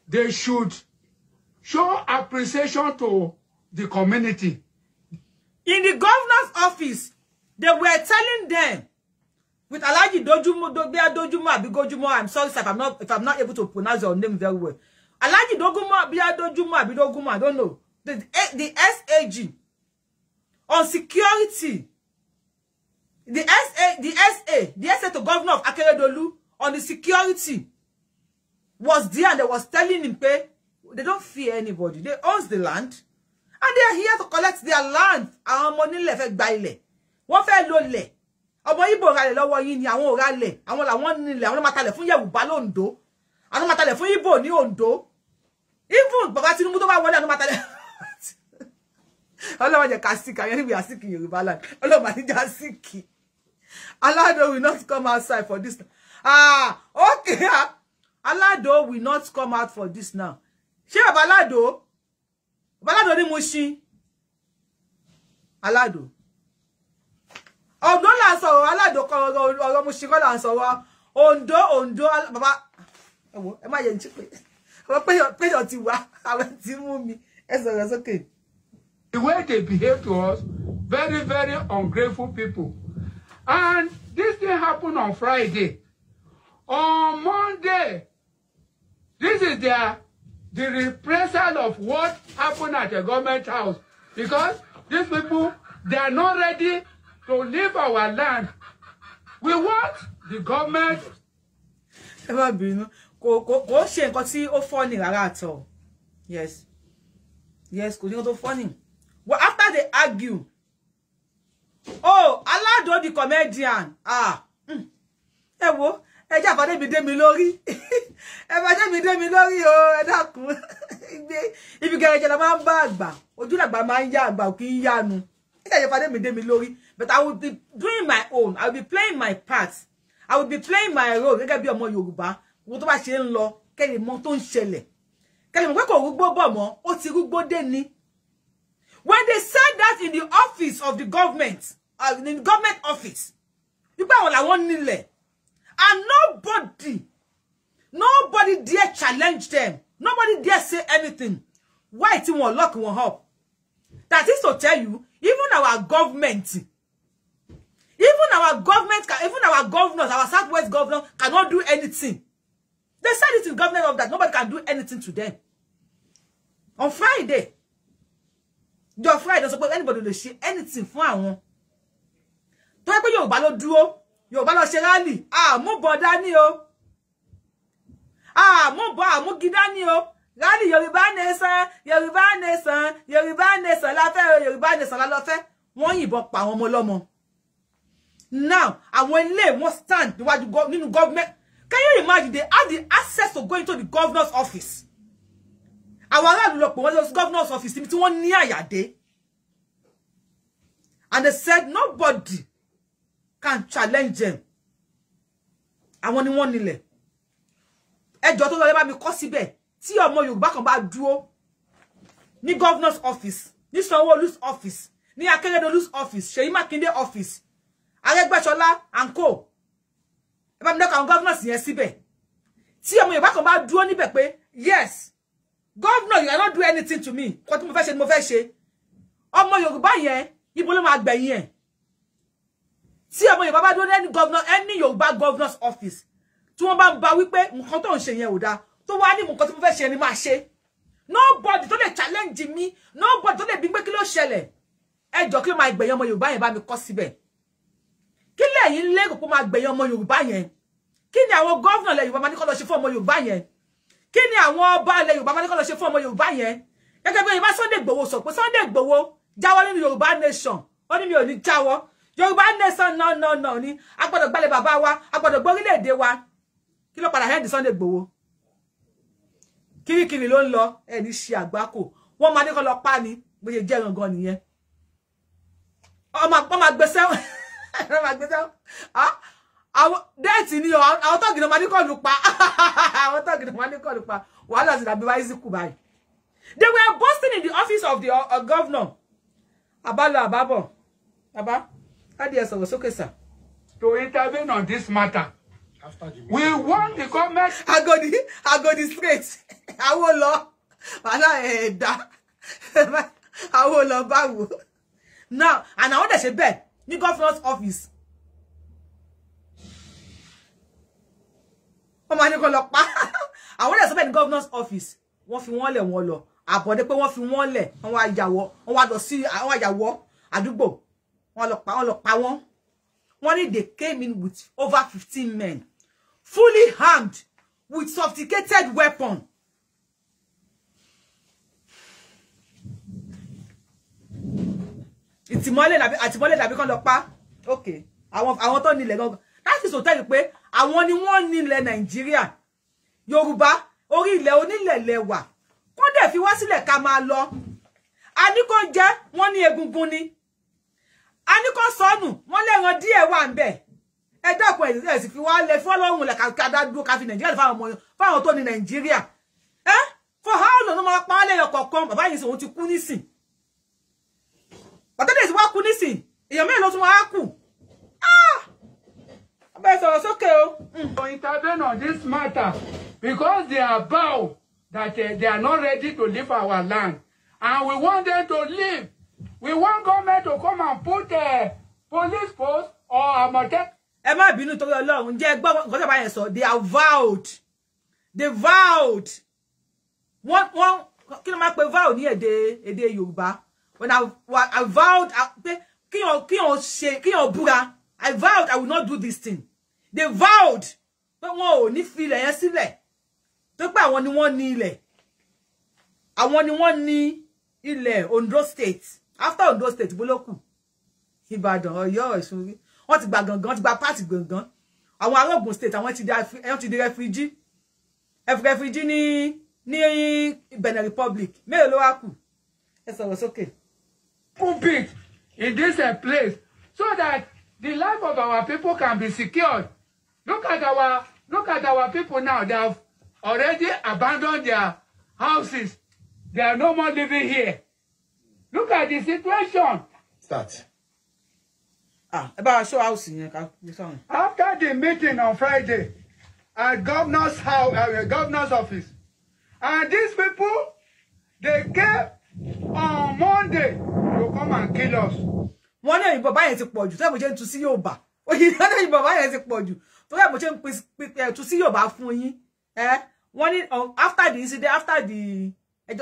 they should show appreciation to the community. In the governor's office, they were telling them, with Alhaji Dojumo, I'm sorry sir, if I'm not able to pronounce your name very well. Alhaji Dojumo, I don't know. The SAG on security. The SA to governor of Akeredolu on the security was there, and they was telling him they don't fear anybody. They own the land, and they are here to collect their land. Àwọn money left by ilẹ̀. Wọ́n fẹ́ lọ lẹ̀. Ọmọ Igbo ra lẹ̀ lọ́wọ́ yín ni àwọn ò ra lẹ̀. Àwọn làwọn nílẹ̀, àwọn máa talẹ̀ fún Yorùbá l'Ondo. Àwọn máa talẹ̀ fún Igbo ní Ondo. Even Baba Tinubu tó bá wọlé àwọn máa talẹ̀. Ọlọ́run jẹ́ ká sick, àwọn we are sick in Yorùbá land. Ọlọ́run máa ní já sick. Alado will not come outside for this. Okay. Alado will not come out for this now. Ṣé Alado? Alado ni Mushin. Alado. Ondo la sọ̀rọ̀, Alado ko ọ̀rọ̀ Mushin ko la sọ̀rọ̀. Ondo baba. Ewo, ẹ má yẹ nchi pé. Wọ́n pé yo ti wá, àwọn tí mú mi. Ẹ sọ̀rọ̀ sókè. The way they behave to us, very, very ungrateful people. And this thing happened on Friday. On Monday, this is the reprisal of what happened at the government house. Because these people, they are not ready to leave our land. We want the government. Kò ṣe nǹkan tí ó funny rárá at all. Yes. Yes, kò ní nǹkan tó funny. Well, after they argue, oh, Alado the comedian. Ẹ wo, ẹ já fade mi dé mi lórí. Ẹ bá dé mi lórí o, ẹ dákun. Ibi gẹrẹjẹ la máa ń bá àgbà. Ojú làgbà máa ń yá àgbà ò kì í yánu. Ẹ já fade mi dé mi lórí. But I will be doing my own. I will be playing my part. I will be playing my role gẹ́gẹ́ bí ọmọ Yorùbá. Wo tó bá ṣe ń lọ, kẹ́ lè mọ̀ tó ń ṣẹlẹ̀. Kẹ́ lè mọ̀ pé kò rúgbó bọ̀ mọ́, ó ti rúgbó dé ni. When they said that in the office of the government, in the government office, you buy all one nile, and nobody dare challenge them. Nobody dare say anything. Why it won't lock one up? That is to tell you, even our government, even our governors, our Southwest governor cannot do anything. They said it in government of that nobody can do anything to them. On Friday. Your Friday doesn't suppose anybody to say anything for àwọn. Tó yẹ pé Yorùbá ló dúró, Yorùbá ló ṣe rally. Mú bọ̀ dání o. Mú gidá ní o. Rally Yorùbá nation, Yorùbá nation, Yorùbá nation la fẹ́, Yorùbá nation la lọ fẹ́. Wọ́n yìnbọn pa àwọn ọmọ lọ́mọ. Now, àwọn ilé wọ́n stand níwájú nínú government. Can you imagine they have the access to go into the governor's office? Àwọn aráàlú lọ pè wọ́n lọ sí governor's office tí wọ́n ní àyàdé. And they said nobody can challenge them. Àwọn ni wọ́n nílẹ̀. Ẹjọ́ tó lọ lè bá mi kọ síbẹ̀ tí ọmọ Yorùbá kan bá dúró ní governor's office, ní Sanwó-Olú's office, ní Akeredolu's office, Ṣèyí Mákindé office, Arẹ́gbẹ́ṣọlá and co. Ẹ bá mi dọ́kọ̀ àwọn governors yẹn síbẹ̀. Tí ọmọ Yorùbá kan bá dúró níbẹ̀ pé yes, Governor, you cannot do anything to me. Kò tí mo fẹ́ ṣe ni mo fẹ́ ṣe. Ọmọ Yorùbá yẹn, ibo ló máa gbẹ̀yìn ẹ̀. Tí ọmọ Yorùbá bá dúró any governor, any Yorùbá governor's office. Tí wọ́n bá ń bá wí pé nǹkan tó ń ṣe yẹn ò dáa. Tó wá ní nǹkan tí mo fẹ́ ṣe ni máa ṣe. Nobody tó lè challenge me. Nobody tó lè bí pé kí ló ṣẹlẹ̀. Ẹ jọ̀ọ́ kí ló máa gbẹ̀yìn ọmọ Yorùbá yẹn bá mi kọ síbẹ̀. Kí lẹ̀yin lérò pé máa gbẹ̀yìn ọmọ Yorùbá yẹn? Kí ni àwọn governor lẹ Yorùbá máa ní kó lọ ṣe fún ọmọ Yorùbá yẹn? Kí ni àwọn ọba lẹ Yorùbá máa ní kó lọ ṣe fún ọmọ Yorùbá yẹn? Gẹ́gẹ́ bí Yorùbá Sunday Igboho sọ pé Sunday Igboho jáwọ́ nínú Yorùbá nation. Ó ní mi ò ní jáwọ́. Yorùbá nation no ni. A gbọ́dọ̀ gbalẹ̀ bàbá wa, a gbọ́dọ̀ gbọ́ orílẹ̀-èdè wa. Kí ló padà head Sunday Igboho? Kirikiri ló ń lọ, ẹ ní ṣe àgbákò. Wọ́n máa ní kó lọ pa ni, bó ṣe jẹ́ gangan nìyẹn. Ọmọ gbèsè. Ọmọ gbèsè. Àwọn death ni o, àwọn tó gina máa ní kó lu pa. Àwọn tó gina máa ní kó lu pa. Wàhálà ti dàbí wáyé síkù báyìí. They were busting in the office of the governor. Abalo Ababo. Baba, how do you say sókè sir? To intervene on this matter. We want the government. I go the straight. I will law. Wala da. I will law bawo. Now, and I want to say bed. New governor's office. I want to say bed governor's office. Wọ́n fi wọ́n lẹ̀ wọ́n lọ. Àbọ̀dé pé wọ́n fi wọ́n lẹ̀. Wọ́n wá yàwọ́. Wọ́n wá lọ sí àwọn àyàwọ́ àdúgbò. Wọ́n lọ pa wọ́n. Wọ́n ní they came in with over 15 men, fully armed with sophisticated weapon. Ìtìmọ́lé làbí kan lọ pa. Okay. Àwọn tó nílẹ̀ gangan. That is to tell you pé àwọn ni wọ́n nílẹ̀ Nàìjíríà. Yorùbá orí ilẹ̀ onílẹ̀ lẹ́wà. Kó dẹ̀ fi wá sílẹ̀ ká máa lọ. A ní kó jẹ́ wọ́n ní egungun ni. A ní kó sọnù wọ́n lè ran díẹ̀ wà ńbẹ̀. Ẹ dákun ẹ sì fi wá lẹ̀ fọ́lọ́run lẹ̀ ká dá dúró ká fi Nàìjíríà fáwọn tó ní Nàìjíríà. For how long no máa pa lé ọkọ̀ọ̀kan bàbá yìí sọ ti kú nísìn. Bàtà dé sì wá kú nísìn. Èèyàn mélòó ló tún wá kù. Abẹ́ sọ̀rọ̀ sókè o. To intervene on this matter because they are bound that they are not ready to leave our land and we want them to leave. We want government to come and put a police post or a motel. Ẹ má bínú torí Ọlọ́run jẹ́ gbọ́ nǹkan tó bá yẹn sọ. They are vowed. They vowed. Wọ́n kí ló máa pe vow ní èdè Yorùbá. When I vowed pé kíyàn búra. I vowed I will not do this thing. They vowed pé wọn ò ní fi ilẹ̀ yẹn sílẹ̀. Tó pé àwọn ni wọ́n ní ilẹ̀. Àwọn ni wọ́n ní ilẹ̀ Ondo State. After Ondo State boloku Ìbàdàn Ọ̀yọ́ Ọ̀ṣun wọ́n ti gba gangan ti gba party gangan àwọn ará Ogun State àwọn ti di refugee ní Benin Republic mélòó ló wá kù ẹ sọ̀rọ̀ sókè. Put it in this place so that the life of our people can be secured. Look at our people now. They have already abandoned their houses. They are no more living here. Look at the situation. Start. About show house in After the meeting on Friday at governor's house, governor's office, and these people, they came on Monday to come and kill us. One day, Baba yẹn ti pọ̀jù. Tó yẹ mo ṣe ń tu sí Yorùbá. Oyin one day Baba yẹn ti pọ̀jù. Tó yẹ mo ṣe ń tu sí Yorùbá fún yín. One day after the incident, after the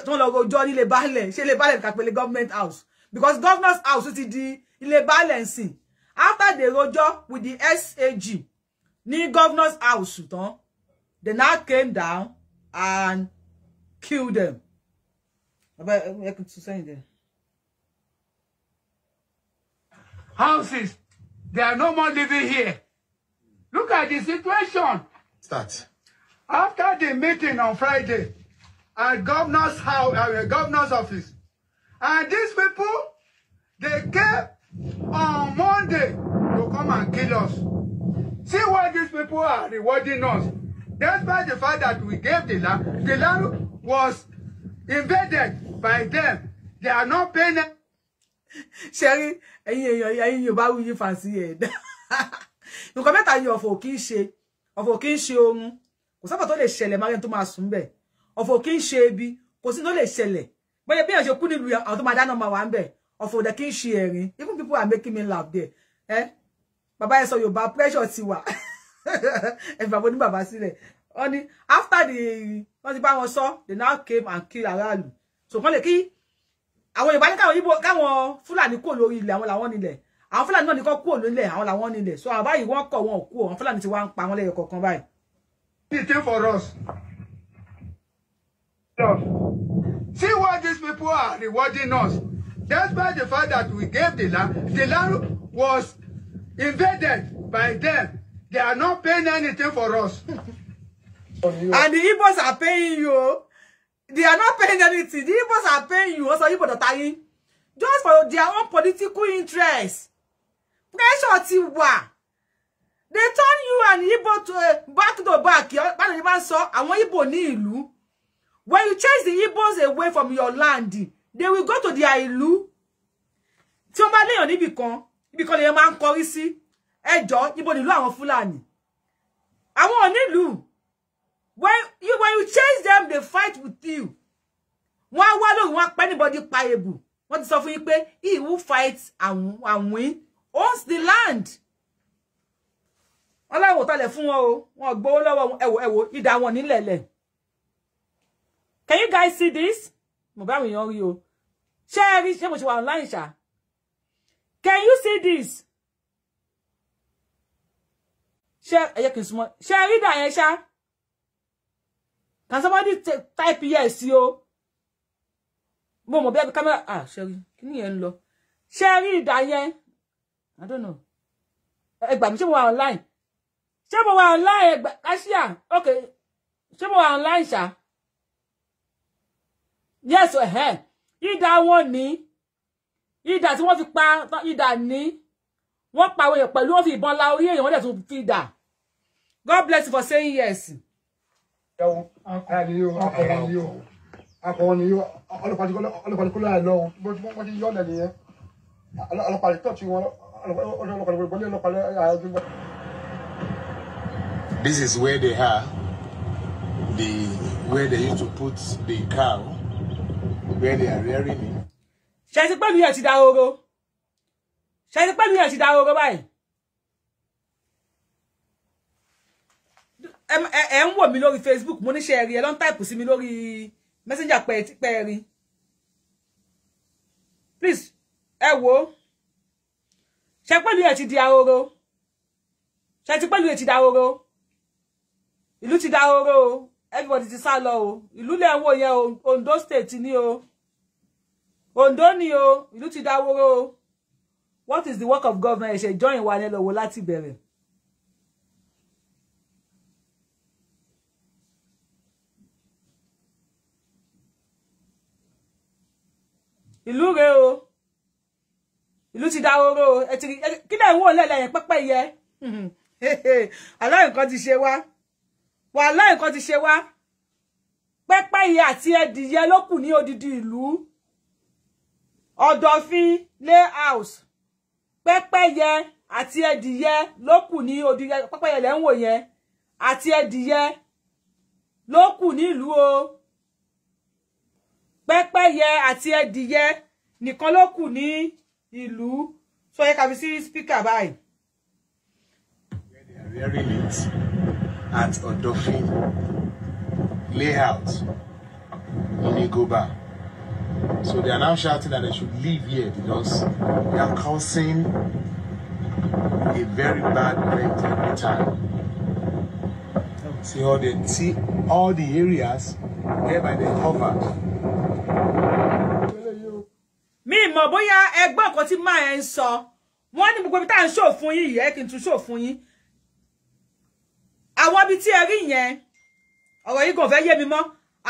don't lọ rojọ́ ní ilé baálẹ̀ ṣe ilé baálẹ̀ ká pele government house because governor's house ti di ilé baálẹ̀ ńsìn after they rojọ́ with the SAG ní governor's house tán they now came down and killed them. Houses, they are no more living here. Look at the situation. Start. After the meeting on Friday at governor's house, governor's office, and these people, they came on Monday to come and kill us. See why these people are rewarding us. Despite the fact that we gave the land was invaded by them. They are not paying them. Sherry, ẹ̀yin Yorùbáwùyí fancy ẹ̀. Nǹkan mẹ́ta yìí ọ̀fọ̀ kì í ṣe ohun. Kò sábà tó lè ṣẹlẹ̀ máa ń tó máa sùn bẹ́ẹ̀. Ọ̀fọ̀ kì í ṣe ebi, kò sí no lè ṣẹlẹ̀ bóyá bí ṣe kú nílùú àwọn tó máa dáná máa wà ńbẹ̀ ọ̀fọ̀ de kin ṣe ẹ̀rín even people are making me laugh there bàbá ẹ sọ Yorùbá pressure ti wà ẹ bàbá ní bàbá sílẹ̀ oni after the wọ́n ti bá wọn sọ they now came and kill aráàlú so kon lè kí àwọn Yorùbá ní káwọn Fúlàní kò lórí ilẹ̀ àwọn làwọn nílẹ̀ àwọn Fúlàní náà ní kó kúrò nílẹ̀ àwọn làwọn nílẹ̀ so àbáyìí wọ́n kọ̀ wọn kú àwọn Fúlàní ti wá ń pa wọn lẹ́yọ kọ̀ọ̀kan báyìí. It's for us. See what these people are rewarding us. Despite the fact that we gave the land was invaded by them. They are not paying anything for us. And the Igbos are paying you. They are not paying anything. The Igbos are paying you. Also, Igbo that are just for their own political interests. Pressure ti wà. They turn you and Igbo to back to back. Àwọn Igbo ní ìlú. When you chase the Igbos away from your land, they will go to their ìlú. Tí wọ́n bá léyàn níbì kan lè máa ń kọrí sí. Ẹjọ́ Igbo nílùú àwọn Fulani. Àwọn onílùú. When you chase them, they fight with you. Wọ́n wá lórí wọ́n pa anybody payable. Wọ́n ti sọ fún yín pé he who fights and win owns the land. Ọlọ́run ta lẹ̀ fún wọn o. Wọ́n gbowó lọ́wọ́ ẹ̀wò ìdá wọn nílẹ̀lẹ̀. Can you guys see this? Mo bá mi yan rí o. Ṣé mo ṣe wà online ṣá? Can you see this? Ṣé ẹ jẹ́ kí n súnmọ́. Ṣé rí ìdá yẹn ṣá? Can somebody type yes yo? Mo mọ̀ bí camera Sherry, kíni yẹn lọ. Sherry ìdá yẹn. I don't know. Ẹ gbà mí ṣé mo wà online. Ṣé mo wà online ẹ gbà Asia. Okay. Ṣé mo wà online ṣá? Yes ìdá wọn ni. Ìdá tí wọ́n fi pa ìdá ni. Wọ́n pa àwọn èèyàn pẹ̀lú wọ́n fi ìbọn la orí èèyàn wọ́n dẹ̀ tún fi ìdá. God bless you for saying yes. This is where they are, where they used to put the cow, where they are rearing it. Ṣé ti pẹ̀lú yẹn ti dahoro. Ṣé ti pẹ̀lú yẹn ti dahoro báyìí. Ẹ ń wò mí lórí Facebook mo ní ṣe rí ẹ lọ ń type sí mi lórí messenger pé rí. Please ẹ wò. Ṣé pẹ̀lú ẹ ti di ahoro. Ṣé ti pẹ̀lú ẹ ti dahoro. Ìlú ti dahoro. Everybody ti sá lọ o. Ìlú lẹ ń wò yẹn o Ondo state ni o. Ondo ni o. Ìlú ti dahoro. What is the work of government? Ẹ ṣe join wa ní lọ wò láti bẹ̀rẹ̀. Ìlú rẹ̀ o. Ìlú ti dahoro. Ẹ ti kí lẹ ń wò lele yẹn pẹpẹ yẹ. Allah nǹkan ti ṣe wá. Wàhálà nǹkan ti ṣe wá. Pẹpẹ yẹ àti ẹdìyẹ ló kù ní odidi ìlú. Ọ̀dọ̀fin layout. Pẹpẹ yẹ àti ẹdìyẹ ló kù ní odidi pẹpẹ yẹ lẹ ń wò yẹn. Àti ẹdìyẹ ló kù ní ìlú o. Pẹ́pẹ́yẹ àti ẹdìyẹ nìkan ló kù ní ìlú. So ẹ ká fi sí speaker báyìí. They are rearing it at Odofin layout in Igoba. So they are now shouting that they should leave here because they are causing a very bad event every time. See all the areas whereby they covered. Mi mọ̀ bóyá ẹgbọ́n kan tí máa ń sọ. Wọ́n ní gbogbo bí tá ń show fún yín yẹ kí n tún show fún yín. Àwọn bí tí ẹ rí yẹn. Ọ̀rọ̀ yìí kò fẹ́ yé mi mọ́.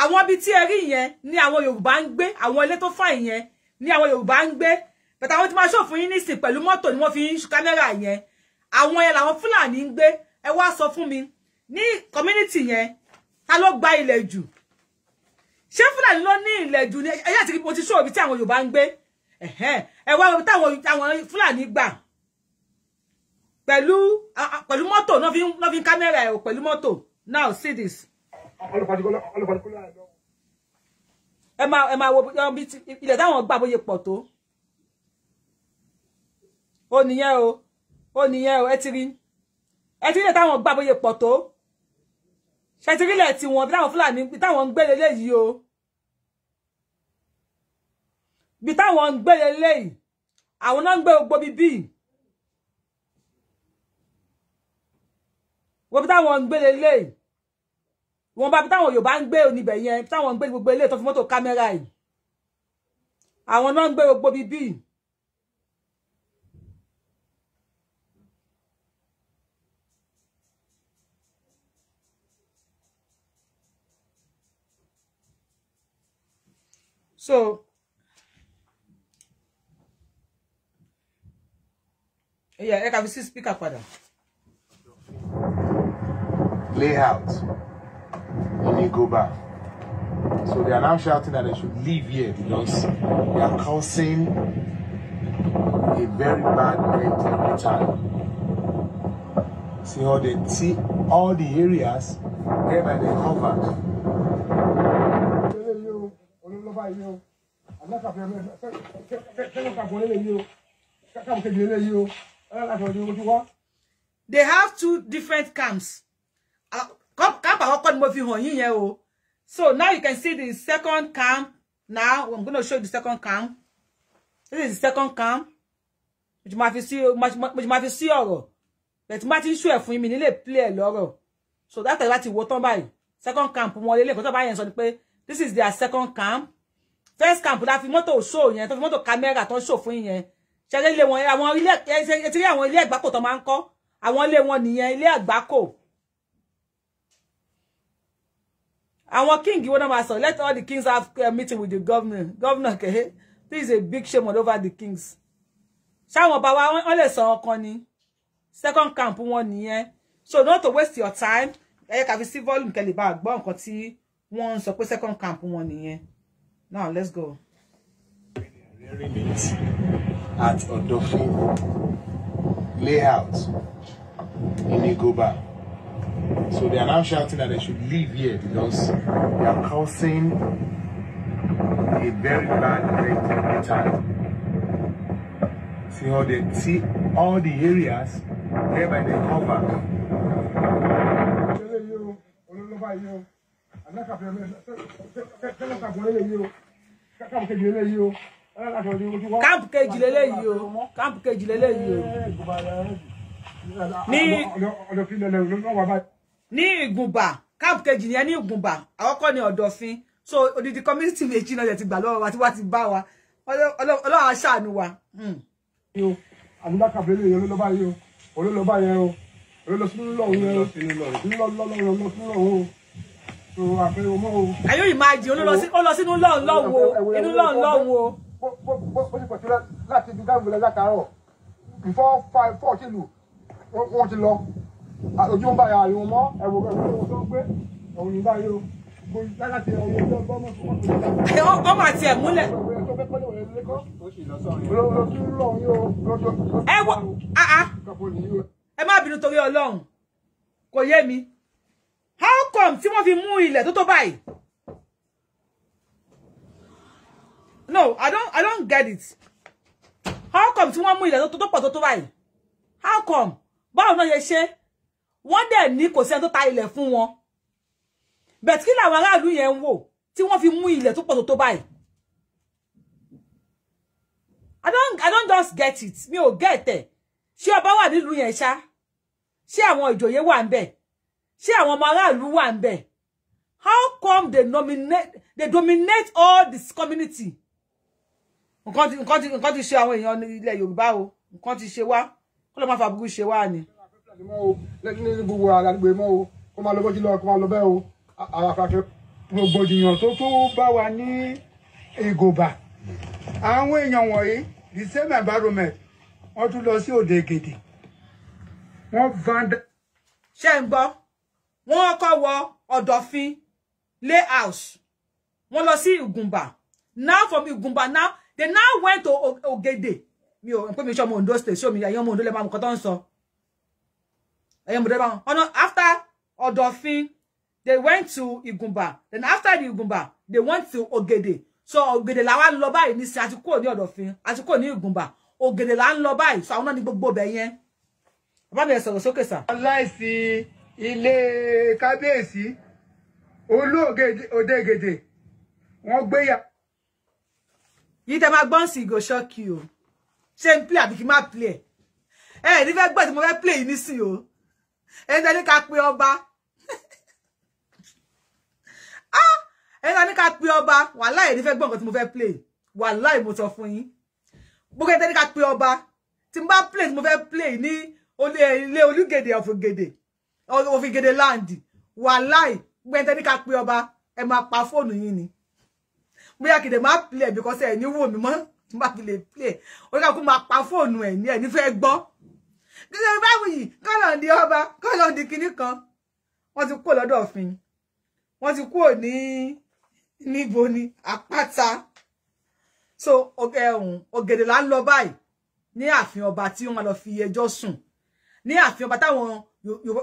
Àwọn bí tí ẹ rí yẹn ni àwọn Yorùbá ń gbé, àwọn ilé tó fine yẹn ni àwọn Yorùbá ń gbé. But àwọn tí máa show fún yín nísìn pẹ̀lú mọ́tò ni wọ́n fi ń camera yẹn. Àwọn yẹn làwọn Fulani ń gbé. Ẹ wá sọ fún mi ní community yẹn ta ló gba ilẹ̀ jù. Ṣé Fulani ló ní ilẹ̀ jù ni ẹ̀yà tí mo ti show bí tí àwọn Yorùbá ń gbé. Ẹ wá bí táwọn Fulani gbà. Pẹ̀lú mọ́tò no fi camera ẹ pẹ̀lú mọ́tò. Now see this. ẹ máa wo bí ilẹ̀ táwọn gbà bóyá pọ̀ tó. Ó nìyẹn o ẹ ti rí ilẹ̀ táwọn gbà bóyá pọ̀ tó. Ṣé ti rí ilẹ̀ tí wọ́n bí táwọn Fúlàní bí táwọn ń gbé leléyìí o. Bí táwọn ń gbé leléyìí àwọn náà ń gbé gbogbo bíbí. Wọ́n bí táwọn ń gbé leléyìí wọ́n bá bí táwọn Yorùbá ń gbé oníbẹ̀ yẹn táwọn ń gbé gbogbo ilé tó fi mọ́tò kámẹ́rà yìí àwọn náà ń gbé gbogbo bíbí. So yeah, I can see speaker padà. Layout in Goba. So they are now shouting that they should leave here because they are causing a very bad event every time. See all the areas whereby they covered. They have two different camps. So now you can see the second camp. Now I'm going to show you the second camp. This is the second camp. Which might see oro. But Martin show for him in play loro. So that's what you want by. Second camp. This is their second camp. First camp that fi mọ́tò show yẹn tó fi mọ́tò camera tó show fún yẹn. Ṣé ilé wọn àwọn ilé ti rí àwọn ilé àgbákò tó máa ń kọ́. Àwọn ilé wọn nìyẹn ilé àgbákò. Àwọn king you wanna master. Let all the kings have a meeting with the governor. Governor okay. This is a big shame all over the kings. Ṣá wọn bá wa wọ́n lè sọ ọkàn ni. Second camp wọn nìyẹn. So not to waste your time. Ẹ ká fi sí volume kẹ́ lè bá gbọ́ nǹkan tí wọ́n sọ pé second camp wọn nìyẹn. Now let's go. Rearing it at Odofin layout in Goba. So they are now shouting that they should leave here because they are causing a very bad event every time. See all the areas whereby they cover. Camp kejì leleyi o. Camp kejì leleyi o. Ní Ìgùnbà, camp kejì yẹn ní Ìgùnbà. Àkọ́kọ́ ní Ọ̀dọ̀fin. So odidi community méjì náà ti gbà lọ́wọ́ wa tí wá ti bá wa. Ọlọ́run ṣàánú wa. Yo, àdúgbà camp leleyi o lo bá yìí o. Olo lo bá yẹn o. Olo lọ sínú lọ́hùn. Can you imagine? Ó lọ sínú lọ́hùn wo. Inú lọ́hùn wo. Bó ti pọ̀ sí láti ibi dáàbò lẹ́ látàárọ̀. Before 4 kìlù, wọ́n ti lọ. Ojú ń bá ya àríwọ̀n mọ́ ẹ̀wọ̀ tó ń gbé. Òun ní báyìí o. Láti ọ̀yọ́ tó gbọ́mọ̀ fún wọn. Ọmọ àti ẹ̀ múlẹ̀. Ẹ má bínú torí Ọlọ́run. Kò yé mi. How come tí wọ́n fi mú ilẹ̀ tó tó báyìí? No, I don't get it. How come tí wọ́n mú ilẹ̀ tó pọ̀ tó báyìí? How come? Báwo náà yẹ ṣe? Wọ́n dẹ̀ ní kò sí ẹni tó ta ilẹ̀ fún wọn. But kí làwọn aráàlú yẹn ń wò tí wọ́n fi mú ilẹ̀ tó pọ̀ tó báyìí? I don't just get it. Mi ò get it. Ṣé ọba wà nílùú yẹn ṣá? Ṣé àwọn ìjòyè wà ńbẹ̀? Ṣé àwọn ọmọ aráàlú wà ńbẹ̀? How come they dominate all this community? Nǹkan ti ṣe àwọn èèyàn ilẹ̀ Yorùbá o. Nǹkan ti ṣe wá. Kó lọ máa fa burú ṣe wá ni. Ní gbogbo àgbègbè mọ́ o. Kó máa lọ bó ti lọ, kó máa lọ bẹ́ẹ̀ o. Àràfàkẹ́ rògbòdìyàn tó bá wa ní Ìgòbà. Àwọn èèyàn wọ̀nyí, the same environment, wọ́n tún lọ sí Òde Gèdè. Wọ́n vanda. Ṣé ń gbọ́? Wọ́n kọ́ wọ Ọ̀dọ̀fin layout. Wọ́n lọ sí Ìgùnbà. Now from Ìgùnbà now, they now went to Ògèdè. Mi ò pé mi ṣe ọmọ Ondo state, show mi ayan ọmọ Ondo le ma mo kan tó ń sọ. Ayan mo de ba. After Ọ̀dọ̀fin, they went to Ìgùnbà. Then after the Ìgùnbà, they went to Ògèdè. so ògèdè la wá lọ báyìí ní sin àti kúrò ní Ọ̀dọ̀fin àti kúrò ní Ìgùnbà ògèdè la ń lọ báyìí so àwọn náà ní gbogbo bẹ̀ yẹn bàbá mi sọ̀rọ̀ sókè sà. láìsí ilé kábíyèsí olóògèdè wọ́n gbéyà. yìí tẹ́ máa gbọ́n sí go shock you o ṣé n play àbí kí n má play ẹ ní fẹ́ gbọ́ tí mo fẹ́ play yìí nísìn o ẹni tẹ́ ní ká pe ọba ẹni tẹ́ ní ká pe ọba wàláhì ní fẹ́ gbọ́ nǹkan tí mo fẹ́ play wàláhì mo sọ fún yín gbogbo ẹni tẹ́ ní ká pe ọba tí n bá play tí mo fẹ́ play ní ilé Olúgèdè Òfìgèdè land wàláhì gbogbo ẹni tẹ́ ní ká pe ọba ẹ máa pa fóònù yín ni bóyá kìdè má play because ẹ ní wò mí mọ́ tí n bá fi lè play ó ká kó máa pa fóònù ẹ ní fẹ́ gbọ́ Gbe Olori kọ́lọ̀ di ọba kọ́lọ̀ di kinní kan wọ́n ti kúrò lọ́dọ̀ Ọ̀fin wọ́n ti kúrò níbo ni Àpáta so ògèdè là ń lọ báyìí ní ààfin ọba tí wọ́n máa lọ fi ẹjọ́ sùn ní ààfin ọba táwọn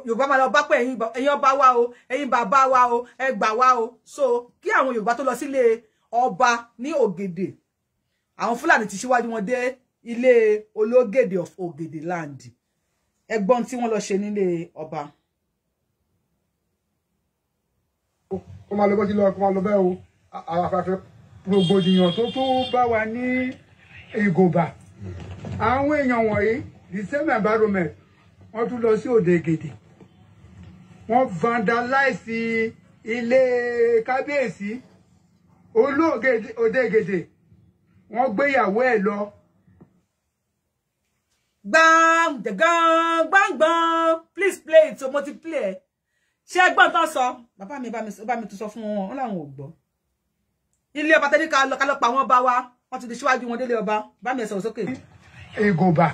Yorùbá máa lọ bá pé ẹ̀yin ọba wa o ẹ̀yin bàbá wa o ẹ gbà wá o so kí àwọn Yorùbá tó lọ sílé ọba ní Ògèdè àwọn Fúlàní ti síwájú wọn dé ilé Ológèdè of Ògèdè land ẹgbọ́n tí wọ́n lọ ṣe nílé ọba. kó máa lọ bó ti lọ kó máa lọ bẹ́ẹ̀ o àfàfẹ́ rògbòdìyàn tó bá wa ní Ìgòbà àwọn èèyàn wọ̀nyí the same environment wọ́n tún lọ sí Òdègèdè wọ́n vandalize ilé kábíyèsí Òdègèdè wọ́n gbéyàwó ẹ̀ lọ. Gbang, please play it so mo ti play ṣé ẹgbọ́n tán sọ bàbá mi bá mi tún sọ fún wọn láwọn ò gbọ́ ilé ọba tẹ́lẹ̀ ká lọ pa wọ́n bá wa wọ́n ti di síwájú wọn délé ọba bá mi sọ̀rọ̀ sókè. Ìgòbà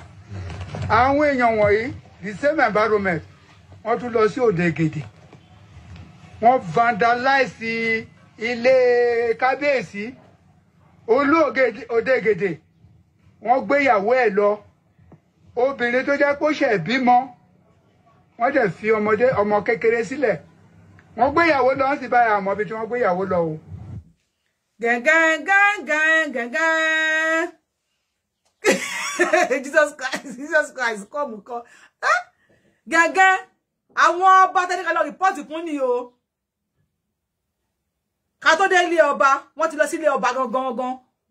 àwọn èèyàn wọ̀nyí the same environment wọ́n tún lọ sí Òdègèdè wọ́n vandalize ilé kábíyèsí Òdègèdè wọ́n gbéyàwó ẹ̀ lọ obìnrin tó jẹ́ kó ṣẹ̀ bímọ wọ́n dẹ̀ fi ọmọ kékeré sílẹ̀ wọ́n gbéyàwó lọ sí báyà àmọ́ bí tí wọ́n gbéyàwó lọ o. Gẹ́gẹ́ Jesus Christ come gẹ́gẹ́ àwọn ọba tẹ́lẹ̀ ká lọ rìpọ́ọ̀tì fún ni o ká tó dé ilé ọba wọ́n ti lọ sí ilé ọba gangan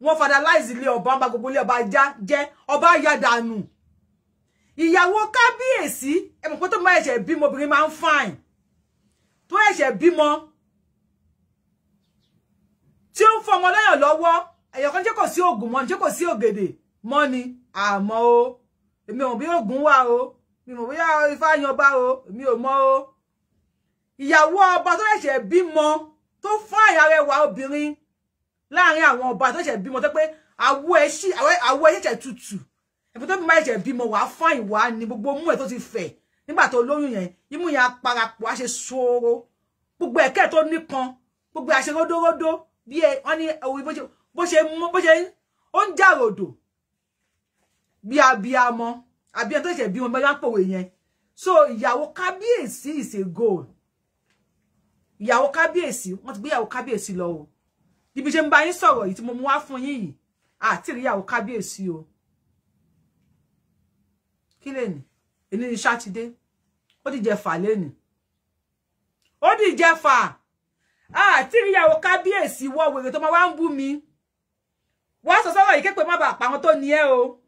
wọ́n vandalize ilé ọba ọba gbogbo ilé ọba jẹ́ ọba ya dànù ìyàwó kábíyèsí ẹ mọ̀ pé tó máa ẹ̀ṣẹ̀ bímọ obìnrin máa ń fine tó ẹ̀ṣẹ̀ bímọ tí ó ń fọmọ lẹ́yìn lọ́wọ́ ẹ̀yọ̀ kan jẹ́ kò sí ògùn mọ́ jẹ́ kò sí ògèdè mọ́ ni àmọ́ o èmi ò bí ògùn wà o mi mọ̀ bóyá ifá yan ọba o èmi ò mọ̀ o ìyàwó ọba tó ẹ̀ṣẹ̀ bímọ tó fún àyàrẹwà obìnrin láàrin àwọn ọba tó ẹ̀ṣẹ̀ bímọ tó pé àwọ̀ ẹ̀ṣẹ̀ tutù ẹ̀fọ́ tó bí máa ẹ̀ṣẹ̀ bímọ wàá fún ìwà ni gbogbo mú ẹ̀ tó ti fẹ̀ nígbà tó lóyún yẹn imú yẹn aparapọ̀ á ṣe ṣòro gbogbo ẹ̀kẹ́ tó nípọn gbogbo àṣẹ ródóródó bí wọ́n ní orí bó ṣe ó ń jà ròdò bí abiyamọ tó ṣẹ̀ bímọ bá pòwe yẹn so ìyàwó kábíyèsí is a goal ìyàwó kábíyèsí wọ́n ti gbé ìyàwó kábíyèsí lọ o ibi ṣe ń bá yín sọ̀rọ̀ yìí tí mo mú wá fún yín yìí àti rí ìyàwó kábíyèsí o kí lè ní èní ní sátidé ó ti jẹ fà lẹ́nu ó ti jẹ fà àti rí ìyàwó kábíyèsí wọ wèrè tó máa wá ń bú mi wọ́n sọ sọ́rọ̀ yìí képe má bàa pa wọn tó ní ẹ́ o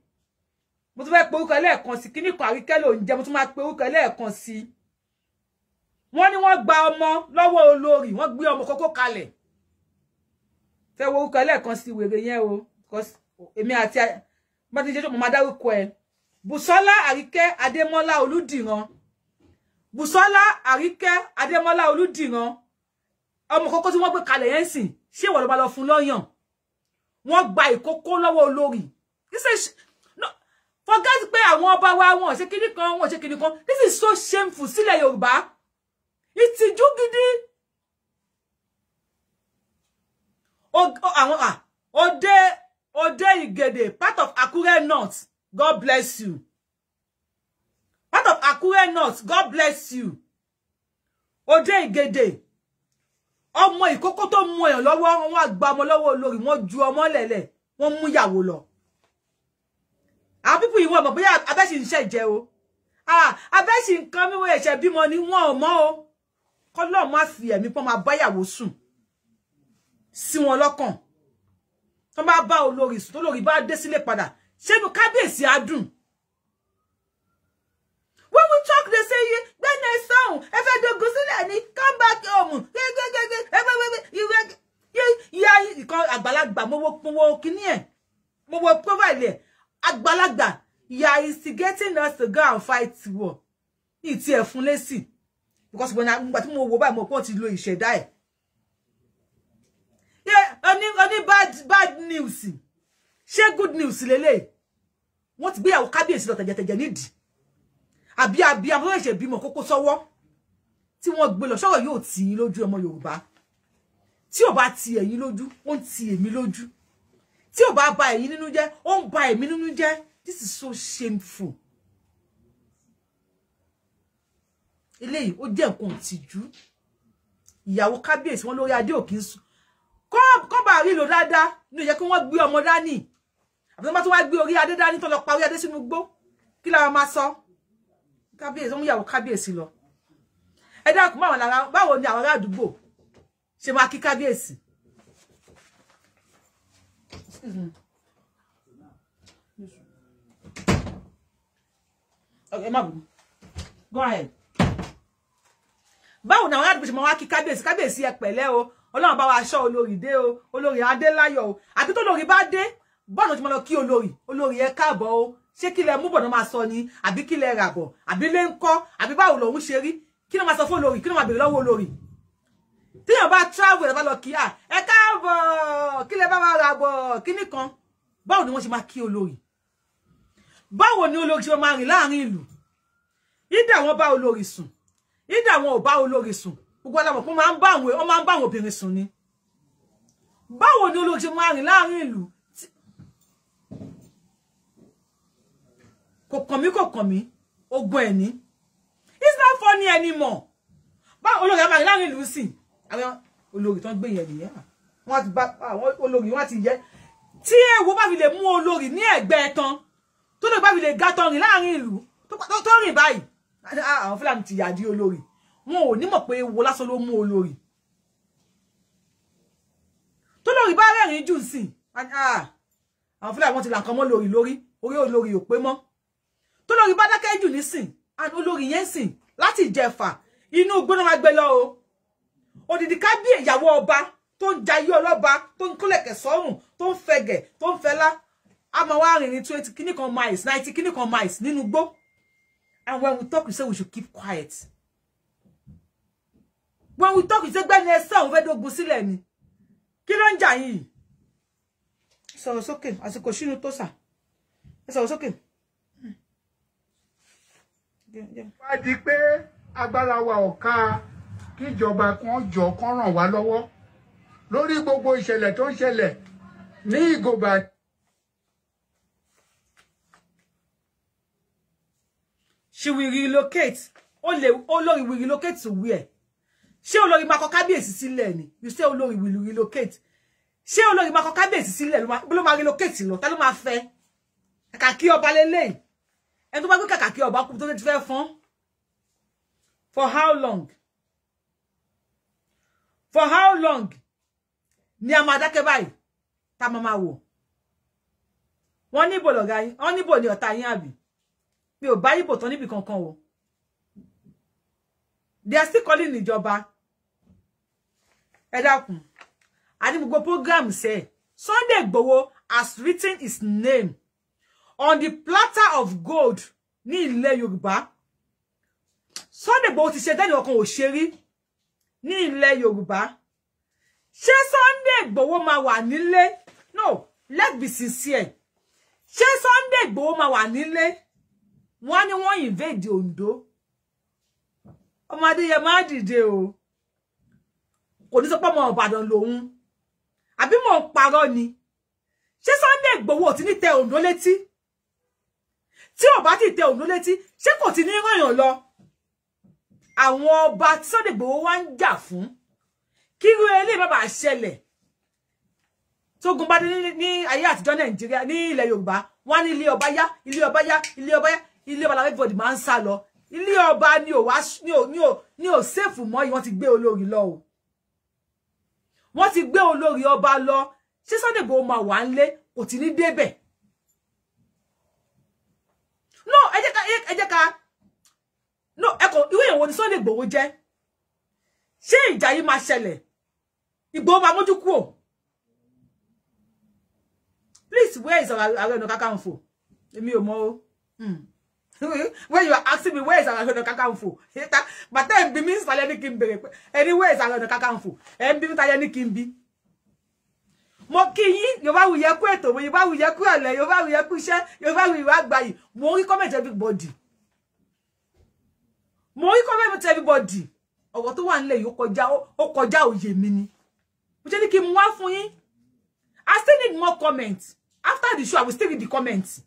mo tún fẹ́ pe orúkọ lẹ́ẹ̀kan sí kíní kan àríkẹ́ ló ń jẹ mo tún máa pe orúkọ lẹ́ẹ̀kan sí wọ́n ní wọ́n gba ọmọ lọ́wọ́ olórí wọ́n gbé ọmọ kókó kalẹ̀ fẹ́ wo orúkọ lẹ́ẹ̀kan sí wèrè yẹn o èmi àti bá ti jẹ́ mo máa dárúkọ ẹ̀ Bùsọ́lá Àríkẹ́ Adémọ́lá Olúdìran Bùsọ́lá Àríkẹ́ Adémọ́lá Olúdìran ọmọ kókó tí wọ́n gbé kalẹ̀ yẹn sìn ṣé ìwọ ló bá lọ fún lọ́yàn wọ́n gba ìkókó lọ́wọ́ olórí no forget pé àwọn ọba wa wọn ṣe kíní kan wọn ṣe kíní kan this is so shameful sílẹ̀ Yorùbá ìtìjú gidi àwọn Òde Ìgèdè part of Akure North God bless you. Part of Akure North, God bless you. Òde Ìgèdè. ọmọ ìkókó tó mú èèyàn lọ́wọ́ wọ́n àgbà ọmọ lọ́wọ́ olórí wọ́n ju ọmọ lẹ̀lẹ̀ wọ́n mú ìyàwó lọ àwọn pípù yìí wọ́n mọ̀ bóyá abẹ́sì ń ṣẹ̀jẹ̀ o abẹ́sì nǹkan mímú ẹ̀ṣẹ̀ bímọ ni wọ́n ò mọ̀ o kọ́lọ́ má fi ẹ̀mí pọ́n máa bá ìyàwó sùn sí wọn lọ́kàn tó bá bá olórí sùn tó lórí bá dé sílé padà ṣé inú kábíyèsí á dùn. When we talk, they say, when they sound, if I don't go see come back home. You call Agbalagba, mo kini e. Mo provide Agbalagba, you are instigating us to go and fight war. It's here fun lesi. Because when I mo wo ba mo pon ti lo ìṣẹ̀dá ẹ̀. Yeah, only bad news. Ṣé good news lele. Wọ́n ti gbé àwọn kábíyèsí lọ tẹ̀jẹ̀tẹ̀jẹ̀ nídìí. Àbí àwọn ẹ̀ṣẹ̀ bímọ kókó sọ́wọ́ tí wọ́n gbé lọ sọ́rọ̀ yóò tì í lójú ọmọ Yorùbá tí ò bá ti ẹ̀yin lójú ó ń ti èmi lójú tí ò bá ba ẹ̀yin nínú jẹ́ ó ń ba èmi nínú jẹ́. This is so shameful. Eléyìí ó jẹ́ nǹkan ìtìjú. Ìyàwó kábíyèsí wọn lórí adé òkín sùn kọ́ bá rí lò dáadáa ní ó yẹ kí wọ́n gbé ọmọ dání àbí wọ́n bá tún wá gbé orí adé dání tó lọ pa orí adé sínú igbó kí la máa sọ. Kábíyèsí mú ìyàwó kábíyèsí lọ. Ẹ dákun báwo ni àwọn ará àdúgbò ṣe máa kí kábíyèsí. Okay, má bù. Go ahead. Báwo ni àwọn ará àdúgbò ṣe máa wá kí kábíyèsí. Kábíyèsí ẹ pẹ̀lẹ́ o. Ọlọ́run bá wa ṣọ́ olórí dé o. Olórí adé láyọ̀ o. Àbí tó lórí bá dé bọ́ọ̀nù tí mo lọ kí olórí ẹ káàbọ̀ o. Ṣé kí lẹ mú bọ̀nà máa sọ ni àbí kí lẹ ràbọ̀ àbí lé ń kọ́ àbí báwo lòun ṣe rí kí ló máa sọ fún olórí kí ló máa bèrè lọ́wọ́ olórí tíyàn bá travel ẹ bá lọ kí ẹ káàbọ̀ kí lẹ bá máa ràbọ̀ kíní kan báwo ni wọ́n ṣe máa kí olórí báwo ni olórí ṣe máa rìn láàrin ìlú ìdá wọn bá olórí sùn ìdá wọn ò bá olórí sùn gbogbo alamọ̀ pé wọ́n máa ń bá àwọn obìnrin sùn ni báwo ni olórí ṣe máa rìn láàrin ìlú kò kàn mí ogun ẹni it's not funny anymore bá olórí a máa rí láàrin ìlú sìn àwọn olórí tó ń gbé yẹn nìyẹn wọ́n ti bá àwọn olórí wọ́n ti yẹ tí èwo bá fi lè mú olórí ní ẹ̀gbẹ́ tán tó lè bá fi lè ga tán rìn láàrin ìlú tó rìn báyìí àwọn Fúlàní ti yàdí olórí wọn ò ní mọ̀ pé èwo lásán ló mú olórí tó lórí bá rẹ́rìn jù sìn àwọn Fúlàní wọ́n ti là nǹkan mọ́ lórí orí olórí ò pé mọ́ tó lórí bá dákẹ́ jù nísìn and olórí yẹn sìn láti Ìjẹ̀fà inú gbóná máa gbé lọ o odidi kábíyèsí ìyàwó ọba tó ń jayé ọlọ́ba tó ń kólẹ̀kẹ̀ sọ́rùn tó ń fẹ̀gẹ̀ tó ń fẹlá a máa wá rìn ní 20 kíní kan miles 90 kíní kan miles nínú gbó and when we talk we say we should keep quiet when we talk we say gbẹ́ni ẹsẹ̀ òun fẹ́ dógun sílẹ̀ ni kí ló ń jà yìí sọ̀rọ̀ sókè àsìkò sínú tó sà ẹ sọ̀rọ̀ sókè. wá di pé agbára wa ò ká kíjọba kan jọ kán ràn wá lọ́wọ́ lórí gbogbo ìṣẹ̀lẹ̀ tó ń ṣẹlẹ̀ ní Ìgòbà. She will relocate. Olórí will relocate to where? Ṣé olórí máa kọ kábíyèsí sílẹ̀ ni? You say olórí will relocate. Ṣé olórí máa kọ kábíyèsí sílẹ̀ ló máa relocate lọ? Ta ló máa fẹ́? Kàkà kí ọba lélẹ̀. Ẹni tó bá gbé kàkà kí ọba kú tó ti fẹ́ fọ́n. For how long? For how long? Ni a máa dákẹ́ báyìí. Ta máa wò. Wọ́n ní ibo lọ̀gá yín. Wọ́n ní ibo ni ọ̀tá yín àbí. Mi ò bá ibo tán níbi kankan o. They are still calling ìjọba. Ẹ dákun. Àní gbogbo program say Sunday Igboho has written his name on the platter of gold ní ilẹ̀ Yorùbá. Sunday Igboho ti ṣe tẹ́ni ọkàn ò ṣe rí ní ilẹ̀ Yorùbá. Ṣé Sunday Igboho máa wà nílé? No, let's be sincere. Ṣé Sunday Igboho máa wà nílé? Wọ́n ní wọ́n invade Ondo. Ọmọdé yẹ máa dìde o. Kò ní sọ pé ọmọ Ìbàdàn lòun. Àbí mo ń parọ́ ni. Ṣé Sunday Igboho ti ní tẹ Ondo létí? Tí ò bá ti tẹ Ondo létí, ṣé kò ti ní ràn yàn lọ? Àwọn ọba tí Sunday Igboho wá ń jà fún. Kíru ele baba ṣẹlẹ̀. Tógun bá dé ní ayé àtijọ́ Nàìjíríà ní ilẹ̀ Yorùbá, wọ́n ní ilé ọba yá, ilé ọba yá, ilé ọba yá, ilé ọba la everybody máa ń sá lọ. Ilé ọba ni ó wá ni ó safe mọ́, wọ́n ti gbé olórí lọ o. Wọ́n ti gbé olórí ọba lọ. Ṣé Sunday Igboho máa wà nlé kò ti ní débẹ̀. No, ẹ jẹ́ ká. No, eko ìwé yẹn wo ni Sunday Igboho jẹ́. Ṣé ìjà yìí máa ṣẹlẹ̀? Igboho máa mójú kúrò. Please, where is Ààrẹ Ọ̀nà Kakanfò? Èmi ò mọ̀ o. When you are asking me where is Ààrẹ Ọ̀nà Kakanfò? But then be me sale ni kin bere. Anywhere is Ààrẹ Ọ̀nà Kakanfò. Be mi tale ni kin bi. Mo kí yín, Yorùbáwùyí kú ètò, Yorùbáwùyí kú ọ̀lẹ, Yorùbáwùyí kú iṣẹ́, Yorùbáwùyí wá gbayì. Mo rí comment everybody. Mo rí comment everybody. Ọ̀rọ̀ tó wà nílẹ̀ yìí ó kọjá òye mi ni. Mo ṣe ní kí n wá fún yín. I still need more comments. After the show, I will still read the comments.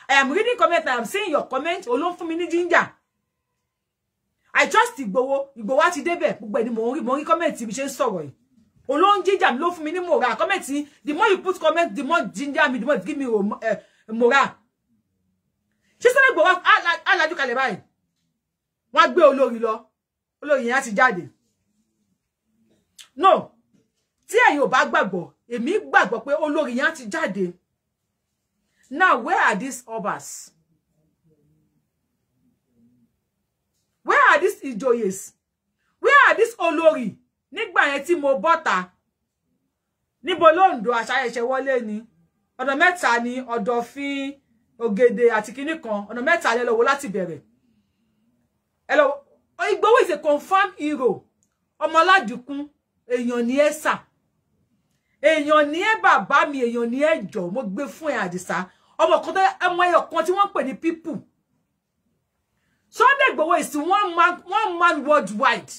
I am reading comments and I am seeing your comments. Olóhùn fún mi ní ginger. I trust Igboho. Igboho á ti débẹ̀. Gbogbo ẹni mo rí comment bí ṣe ń sọ̀rọ̀ yìí. Olóhùn ginger mi ló fún mi ní moral. Comment, the more you put comment, the more ginger me, the more it give me moral. Ṣé Sunday Igboho alájú kalẹ̀ báyìí. Wọ́n gbé olórí lọ. Olórí yẹn á ti jáde. No. Tí ẹ̀yin ò bá gbàgbọ́, èmi gbàgbọ́ pé olórí yẹn á ti jáde. Now, where are these obas? Where are these ìjòyès? Where are these olórí? Nígbà yẹn tí mo bọ́ta. Níbo l'Ondo àṣàyẹ̀ṣẹ̀ wọlé ni. Ọ̀nà mẹ́ta ni Ọ̀dọ̀fin, Ògèdè àti kíní kan. Ọ̀nà mẹ́ta lẹ lọ wò láti bẹ̀rẹ̀. Hello, Igboho is a confirmed hero. Ọmọládìkún, èèyàn ni ẹ sà. Èèyàn ni ẹ bàbá mi, èèyàn ni ẹ jọ, mo gbé fún ẹ Àdìsá. Ọmọ kan tó ọmọ ẹyọ kan tí wọ́n pè ní people. Sunday Igboho is one man worldwide.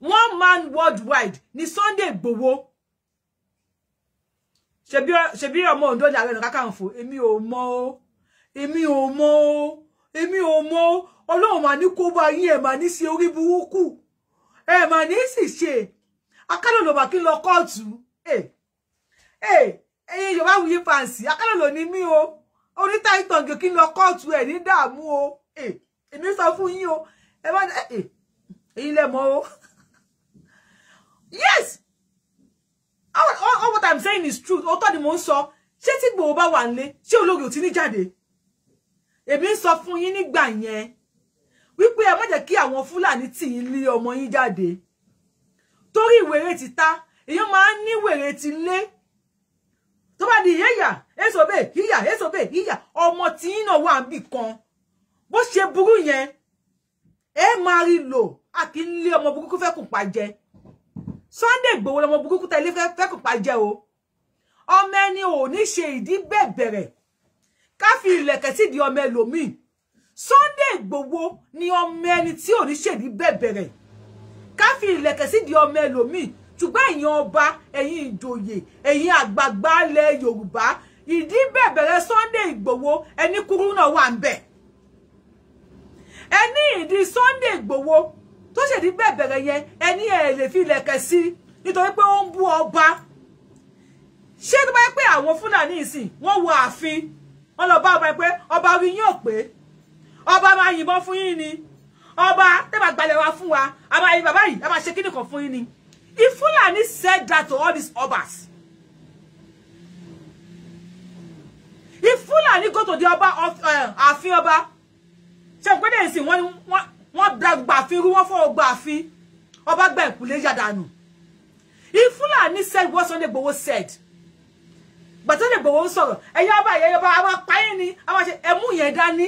One man worldwide ni Sunday Igboho. Ṣebí ọmọ Ondo ni Ààrẹ Ọ̀nà Kakanfò, èmi ò mọ̀ o. Èmi ò mọ̀ o. Èmi ò mọ̀ o. Ọlọ́run mà ní kó bá yín ẹ mà ní sí orí burúkú. Ẹ mà ní sì ṣe. Akelolo mà kí lọ kóòtù. Yorùbáwùyí fancy. Akelolo ni mí o. Orí Titan ge kí lọ kóòtù ẹ ní dààmú o. Èmi sọ fún yín o. Ẹ má ẹ̀yin lẹ mọ̀ o. Yes. All what I'm saying is true. Ó tọ́ ni mo ń sọ. Ṣé tí Igboho bá wà nílé, ṣé olórí ò ti ní jáde? Èmi sọ fún yín nígbà yẹn. Wípé ẹ má jẹ́ kí àwọn Fulani tì yín lé ọmọ yín jáde. Torí ìwèrè ti ta, èyàn máa ń ní wèrè ti lé. Tó bá di yéyà, èsobe, yíyà, èsobe, yíyà, ọmọ tí yín náà wà níbì kan. Bó ṣe burú yẹn, ẹ máa rí lò, a kì í lé ọmọ burúkú fẹ́ kùn pa jẹ. Sunday Igboho lọmọ burúkú tẹ́lẹ̀ fẹ́ kùn pa jẹ o. Ọmọ ẹni ò ní ṣe ìdí bẹ̀bẹ̀rẹ̀. Ká fi ìlẹ̀kẹ̀ sí di ọmọ ẹlòmíì. Sunday Igboho ni ọmọ ẹni tí ò ní ṣe ìdí bẹ̀bẹ̀rẹ̀. Ká fi ìlẹ̀kẹ̀ sí di ọmọ ẹlòmíì. Ṣùgbọ́n ẹ̀yin ọba, ẹ̀yin ìjòyè, ẹ̀yin àgbààgbà ilẹ̀ Yorùbá, ìdí bẹ̀bẹ̀rẹ̀ Sunday Igboho ẹni kúrú náà wà ńbẹ̀. Ẹni ìdí Sunday Igboho tó ṣe ìdí bẹ̀bẹ̀rẹ̀ yẹn, ẹni ẹ lè fi ìlẹ̀kẹ̀ sí nítorí pé ó ń bú ọba. Ṣé tó bá yẹ pé àwọn Fulani ìsìn wọ́n wọ ààfin, wọ́n lọ bá ọba pé ọba orí yín ò pé, ọba máa yìnbọn fún yín ni, ọba tẹ́ bá gbalẹ̀ wá fún wa, a máa yìn bàbá yìí, a máa ṣe kíní kan fún yín ni. If Fulani said that to all these obas, if Fulani go to the ọba of ààfin ọba, ṣe pé dé ìsìn wọ́n gbà ààfin rú, wọ́n fọ́ ọgbà ààfin, ọba gbà ìkùlé yàdànù. If Fulani said what Sunday Igboho said, but Sunday Igboho ń sọ̀rọ̀, ẹ̀yin ọba àwọn apáyín ni, àwọn ṣe ẹmú yẹn dání.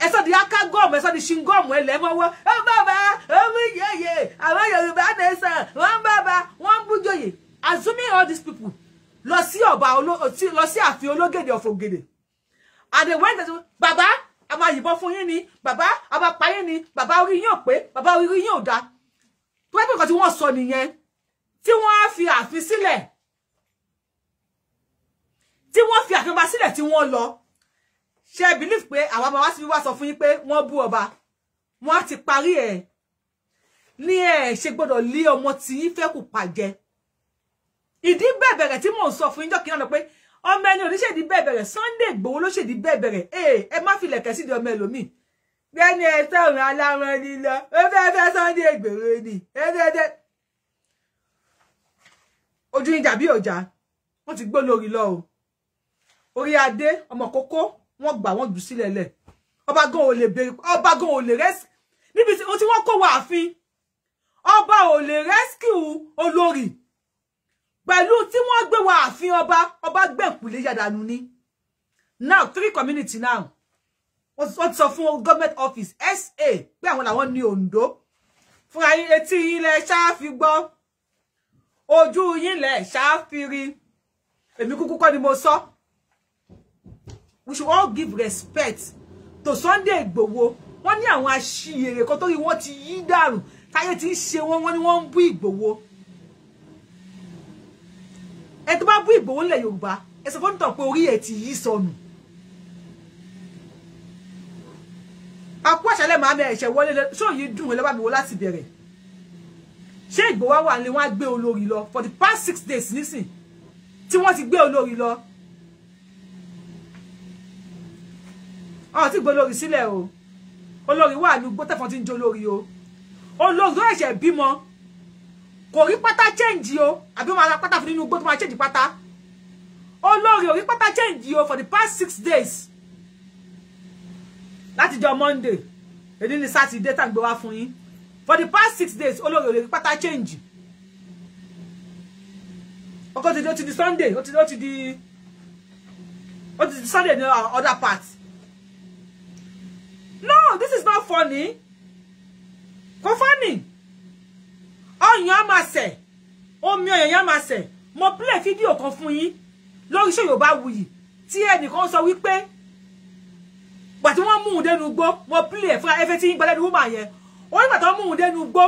Ẹ̀sọ́ di aka gọ́ọ̀mù, ẹ̀sọ́ di ṣingọ́ọ̀mù ẹlẹ́mọ́wọ́, bàbá, ọmọ yẹyẹ, àwọn Yorùbá nation, wọ́n bàbá, wọ́n bújòyè. Assuming all these people, lọ sí ààfin Ológèdè of Ògèdè. And they went to, bàbá, a máa yìnbọn fún yín ni, bàbá, a máa pa yín ni, bàbá orí yín ò pé, bàbá orí yín ò dá. Tó bá pẹ́ nǹkan tí wọ́n sọ nìyẹn, tí wọ́n á fi ààfin sílẹ̀, tí wọ́n fi ààfin bá sílẹ̀ tí wọ́n lọ. Ṣé believe pé àwọn ọmọ wa sì wá sọ fún yín pé wọ́n bú ọba, wọ́n á ti parí ẹ̀. ní ẹ ṣe gbọ́dọ̀ lé ọmọ tí yín fẹ́ kù pàjẹ́. Ìdí bẹ̀bẹ̀rẹ̀ tí mò ń sọ fún yín jọ́ kí náà pé ọmọ ẹni oníṣèdí bẹ̀bẹ̀rẹ̀ Sunday Igboho ló ṣèdí bẹ̀bẹ̀rẹ̀ ẹ má fi lẹ̀kẹ̀ sí di ọmọ ẹlòmíì. Gbẹ́ni ẹ sọ̀rọ̀ aláwọn ẹni lọ ó fẹ́ Sunday Igboho ni ojú ìjà bí ọjà wọ́n ti gbó lórí lọ o. Orí adé ọmọ kókó wọ́n gbà wọ́n jù sílẹ̀ lẹ̀. Ọba gan ò lè bèrè ọba gan ò lè rẹ́sì níbi tí wọ́n kó wá àfin. Ọba ò lè rescue olórí pẹ̀lú tí wọ́n gbé wá àfin ọba gbẹ̀kùlé yàdánù ni. Now 3 community now wọ́n sọ fún government office SA pé àwọn làwọn ní Ondo fún ayé etí yín lẹ ṣáá fi gbọ́ ojú yín lẹ ṣáá fi rí èmi kúkú kọ́ ni mo sọ. We should all give respect to Sunday Igboho. Wọ́n ní àwọn aṣiyèrè kan torí wọ́n ti yí dàrú táyé ti ń ṣe wọ́n ní wọ́n ń bú Igboho. Ẹ tó bá bú Igboho lẹ̀ Yorùbá ẹ sọ fún tàn pé orí ẹ̀ ti yí sọnù. Àpò àṣálẹ́ màá mẹ ẹ̀ṣẹ̀ wọlé ṣó yìí dùn ẹ bá mi wò láti bẹ̀rẹ̀. Ṣé Igboho wà ní wọ́n á gbé olórí lọ for the past 6 days nísìn tí wọ́n ti gbé olórí lọ. Ti gbé olórí sílẹ̀ o. Olórí wà ní gbó tẹ́fọ́n tí ń jó lórí o. Olórí tó ẹ̀ṣẹ̀ bímọ kò rí pátá change o àbí wọ́n ara pátá fún nínú gbó tó máa change pátá. Olórí ò rí pátá change o for the past 6 days. Láti jọ Monday èdè ní Saturday tá gbé wá fún yín. For the past 6 days olórí ò rí pátá change. Ọkọ ti di Sunday ó ti di Sunday ní other parts. No, this is not funny. Kò funny. Oyan ma se. Omi oyan ma se. Mo play video kan fún yín lórí YORUBAWUYI tí ẹnìkan sọ wípé gbà tí wọ́n mú un denu gbó, mo play fún efe tí yín gbale woman yẹn. Ó ní gbà tó mú un denu gbó.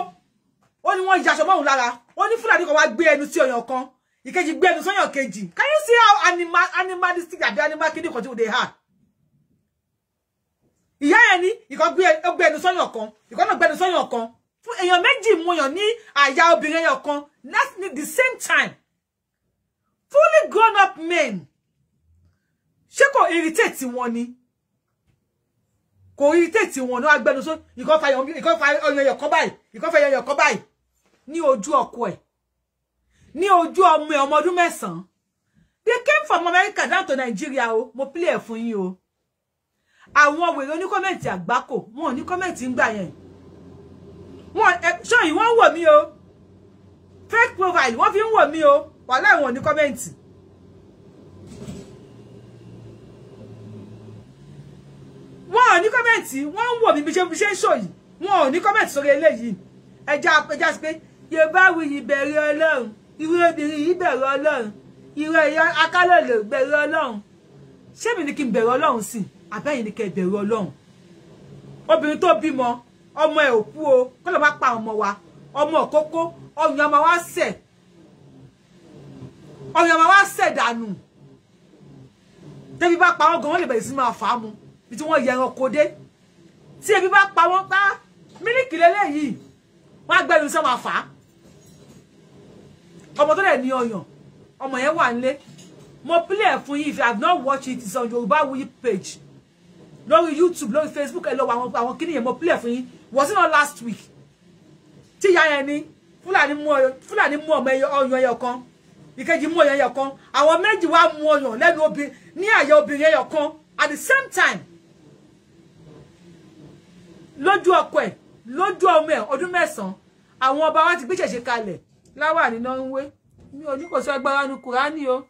Ó ní wọ́n yaso mọ́ un lára. Ó ní Fulani kan wá gbé ẹnu sí ọyàn kan. Ìkejì gbé ẹnu sọ́yàn kejì. Can you see how animalistic and animal kini kan tí they are? Ìyá yẹn ní ìkan gbé ẹnu sọ́yàn kan, ìkan náà gbé ẹnu sọ́yàn kan. Fún èèyàn méjì mú yàn ní àyà obìnrin yẹn kan at the same time. Fully grown up men. Ṣé kò irritate wọn ni? Kò irritate wọn ní agbẹnu so ìkan fa ọyàn yẹn kan báyìí, ìkan fa ọyàn yẹn kan báyìí ní ojú ọkọ ẹ̀. Ní ojú ọmọ ọdún 9. They came from America down to Nigeria o. Mo play fún yín o. Àwọn wèrè ní comment àgbákò, wọn ní comment ńgbà yẹn. Wọ́n show you wọ́n wò mí o. Fake profile, wọ́n fi ń wò mí o. Wàhálà wọn ní comment. Wọ́n ní comment, wọ́n wò mí bí ṣe show yìí. Wọ́n ní comment sórí eléyìí. Ẹja sí pé YORUBAWUYI bẹ̀rù Ọlọ́run. Irú obìnrin yìí bẹ̀rù Ọlọ́run. Irú ẹ̀yà akálọ̀lẹ̀ bẹ̀rù Ọlọ́run. Ṣé mi ní kí n bẹ̀rù Ọlọ́run sí? Àbẹ́yìn ní kẹ́ bẹ̀rù Ọlọ́run. Obìnrin tó bímọ ọmọ ẹ̀ ò kú o kó lọ bá pa ọmọ wa ọmọ òkókó ọyàn ọmọ wa sẹ̀ dànù tẹ́bí bá pa wọ́n gan wọ́n lè bẹ̀rẹ̀ sí máa fà á mu bí tí wọ́n yẹ ẹranko dé tí ebi bá pa wọ́n pa mílíkì lélẹ́yìí wọ́n á gbẹ́nu sẹ́ máa fà á ọmọ tó lẹ̀ ní ọyàn ọmọ yẹn wà nílé mo play fún yín if you have not watched it it's on YORUBAWUYI page lórí YouTube lórí Facebook ẹ lọ wá àwọn kíní yẹn mo play fún yín was it not last week tí ìyá yẹn ní Fulani mú ọmọ ọyàn ẹyọ kan ìkejì mú ọyàn ẹyọ kan àwọn méjì wá mú ọyàn lẹ́nu obìnrin ní àyà obìnrin ẹyọ kan at the same time lójú ọkọ ẹ̀ lójú ọmọ ẹ̀ ọdún 9 àwọn ọba wa ti gbé ṣẹ̀ṣẹ̀ kalẹ̀ láwà ní Norway mi ò ní kò sọ agbára ní Kùránì o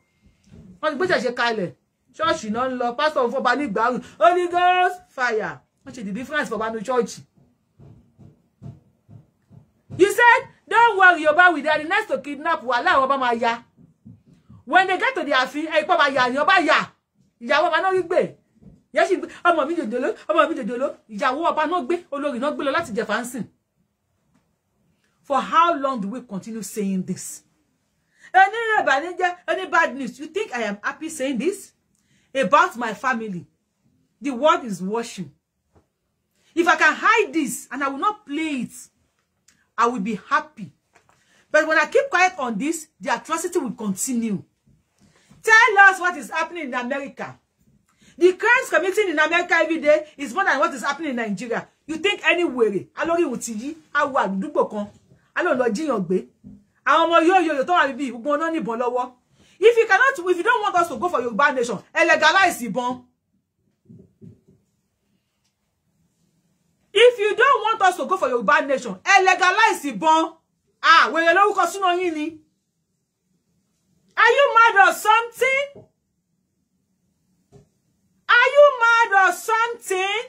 wọ́n ti gbé ṣẹ̀ṣẹ̀ kalẹ̀ ṣọ́ọ̀ṣì náà ń lọ pásítọ̀ fọba ní ìgbàrún Holy Ghost fire wọ́n ṣe the difference fọba ní ṣọ́ọ̀ṣì. You said don't worry about with that the next to kidnap wà láwọn ọba máa ya when they get to the àfin ẹ̀pọ̀ máa yà ní ọba yà ìyàwó ọba náà rí gbé yẹ́ sì ọmọ mi jòjòló ìyàwó ọba náà gbé olórí náà gbé lọ láti jẹ fánsìn. For how long do we continue saying this? Any bad news? You think I am happy saying this? About my family. The world is watching. If I can hide this and I will not play it, I will be happy. But when I keep quiet on this, the atrocity will continue. Tell us what is happening in America. The crimes committed in America every day is more than what is happening in Nigeria. You think anywhere, Olori Oba, awa àdúgbò kan, alo lọ jiyan gbe. Àwọn ọmọ yo tó wà níbí, gbogbo wọn ní ìbọn lọ́wọ́. If you don't want us to go for Yoruba nation, legalize ìbọn. If you don't want us to go for Yoruba nation, legalize ìbọn. Ah, wèrè lórúkọ súná yín ni. Are you mad or something? Are you mad or something?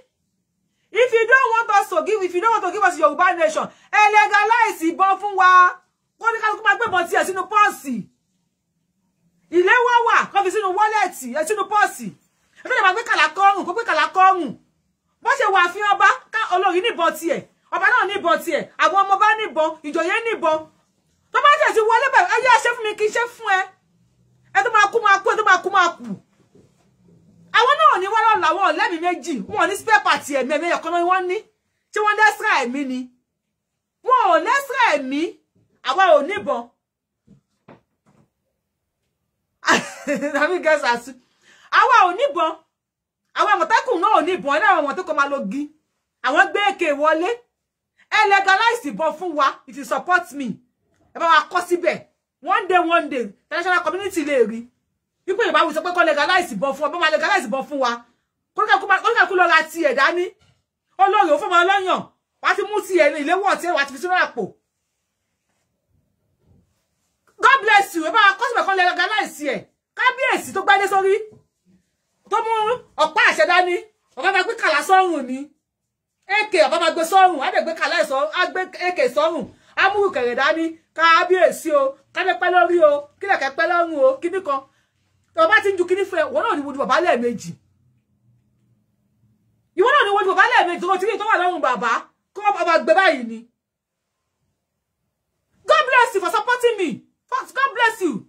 If you don't want to give us Yoruba nation, legalize ìbọn fún wa. Wọ́n ní ká kó máa gbé ìbọn tiẹ̀ sínú pọ́ọ̀sì. Ilé wà, kó fi sínú wallet, sínú pọ́ọ̀sì. Ẹ fẹ́ máa gbé kàlàkọ́rùn, kó gbé kàlàkọ́rùn. Bó ṣe wà fi ọba, ká olórí níbọn tiẹ̀. Ọba náà níbọn tiẹ̀. Àwọn ọmọ bá níbọn, ìjòyè níbọn. Tó bá jẹ́ ti wọlé bẹ̀, ẹ yẹ ṣe fún mi kí ṣe fún ẹ. Ẹ tó máa kú, ẹ tó máa kú. Àwọn náà ní wọ́n lọ́la wọn lẹ́mìí méjì. Wọ́n ní spare part ẹ̀mí ọ̀kan náà wọ́n ní. Tí wọ́n lẹ́sìrà ẹ̀mí ni. Wọ́n ò lẹ́sìrà ẹ̀mí. Àwa ò níbọn. Àmì gẹ́sà sí. Àwa ò níbọn. Àwọn Àmọ̀tẹ́kùn náà ò níbọn. Ẹ náà àwọn tó kọ́ máa lọ gí. Àwọn gbé èké wọlé. Ẹ legalize ìbọn fún wa if you support me. Ẹ bá wa kọ síbẹ̀. One day, international community lè rí. People ìbá wí sọ pé kó legalize ìbọn fún wa. Bá máa legalize ìbọn fún wa. Kó kú lọ ra tiẹ̀ dání. Olórí ò fún ọmọ ọlọ́yàn. Wá ti mú tiẹ̀ ìléwọ́ tiẹ̀ wá ti fi sínú àpò. God bless you. Ẹ bá wa kọ síbẹ̀ kó legalize ẹ̀. Kábíyèsí tó gbádé sórí. Tó mú ọ̀pá àṣẹ dání. Ọba máa gbé kàlà sọ́rùn ni. Eke ọba máa gbé sọ́rùn. Á dẹ̀ gbé kàlà ìsọ́. Á gbé eke sọ́rùn. Á mú kẹ̀rẹ̀ dání. Kábíyèsí o. Kádé pẹ́ lórí o. Kílẹ̀kẹ́ pẹ́ lọ́rùn o. Kíní kan. Tó bá ti ń ju kíní fún ẹ. Wọ́n náà ní wojú bàbá lẹ́ẹ̀mejì. Ìwọ náà ní wojú bàbá lẹ́ẹ̀mejì. Tó ti rí tó wà lọ́rùn bàbá. Kó bàbá gbé báyìí ni. God bless you for supporting me. God bless you.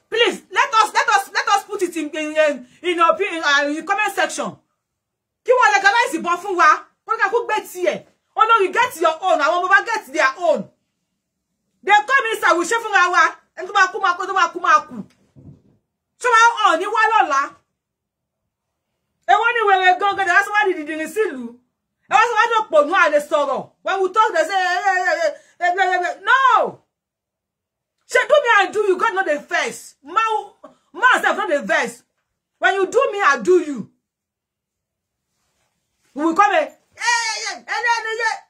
Please let us put it in comment section. Kí wọ́n legalize ìbọn fún wa. Wọ́n ká kó gbé tiẹ̀. Olórí get your own. Àwọn ọmọ bá get their own. They come inside we ṣe fún wa. En tó bá kú máa kú. So ma on ni wá lọ́la. E wọ́n ní wèrè gangan de lásán wá di dìdìrín sílùú. E wọ́n sọ wá do ponu ale sọ̀rọ̀. When we talk they say no. She do me, I do you. God not the first. Man self not the first. When you do me, I do you. We will come and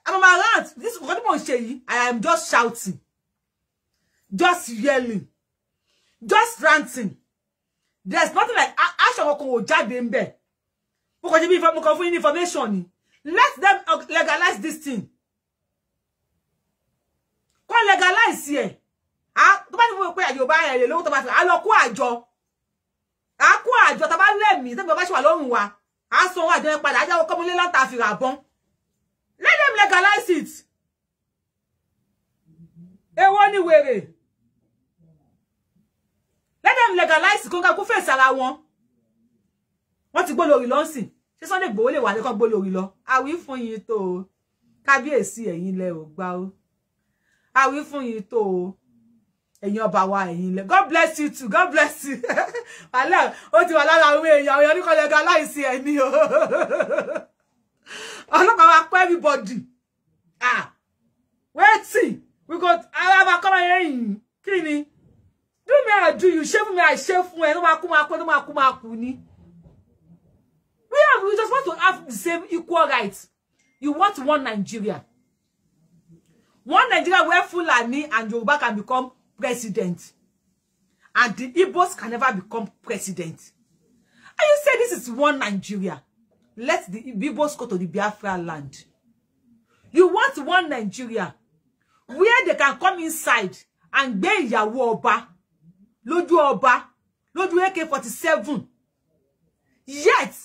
I'm around. This is what I'm saying. I am just shouting, just yelling, just ranting. There's nothing like action or jáde ńbẹ̀. Because if I'm for information, let them legalize this thing. Come legalize here. Tó bá ní mo pé àjọ bá ẹ lówó tó bá fi a lọ kó àjọ tá bá lẹ́mí tó bá ṣe wà lọ́rùn wa a sọ wá àjọ padà ajáwó kọ́mọlé láta fi rà bọ́n. Let them legalize it. Èwo ni wèrè. Let them legalize it kó ká kó fèsì ara wọn. Wọ́n ti gbó lórí lọ́sìn. Ṣé Sunday Igboho lè wà lẹ́kọ́ gbó lórí lọ? Àwí fún yín tó o. Kábíyèsí ẹ̀yin lẹ ò gbà o. Àwí fún yín tó o. Ẹ̀yin ọba wa ẹ̀yin lẹ. God bless you too. God bless you. Wàhálà ó ti wà lára àwọn èèyàn ní kó legalize ẹ̀ ní o. Ọlọ́pàá wa pẹ́ everybody. Wait. We got I come here. Kini. Do me I do you. Shave me I shave fún ẹ. No ma kú ni. We just want to have the same equal rights. You want one Nigeria. One Nigeria where Fulani and Yoruba can become president. And the Igbos can never become president. And you say this is one Nigeria. Let the Igbos go to the Biafra land. You want one Nigeria where they can come inside and Gbe Olori Oba, lójú AK-47. Yet,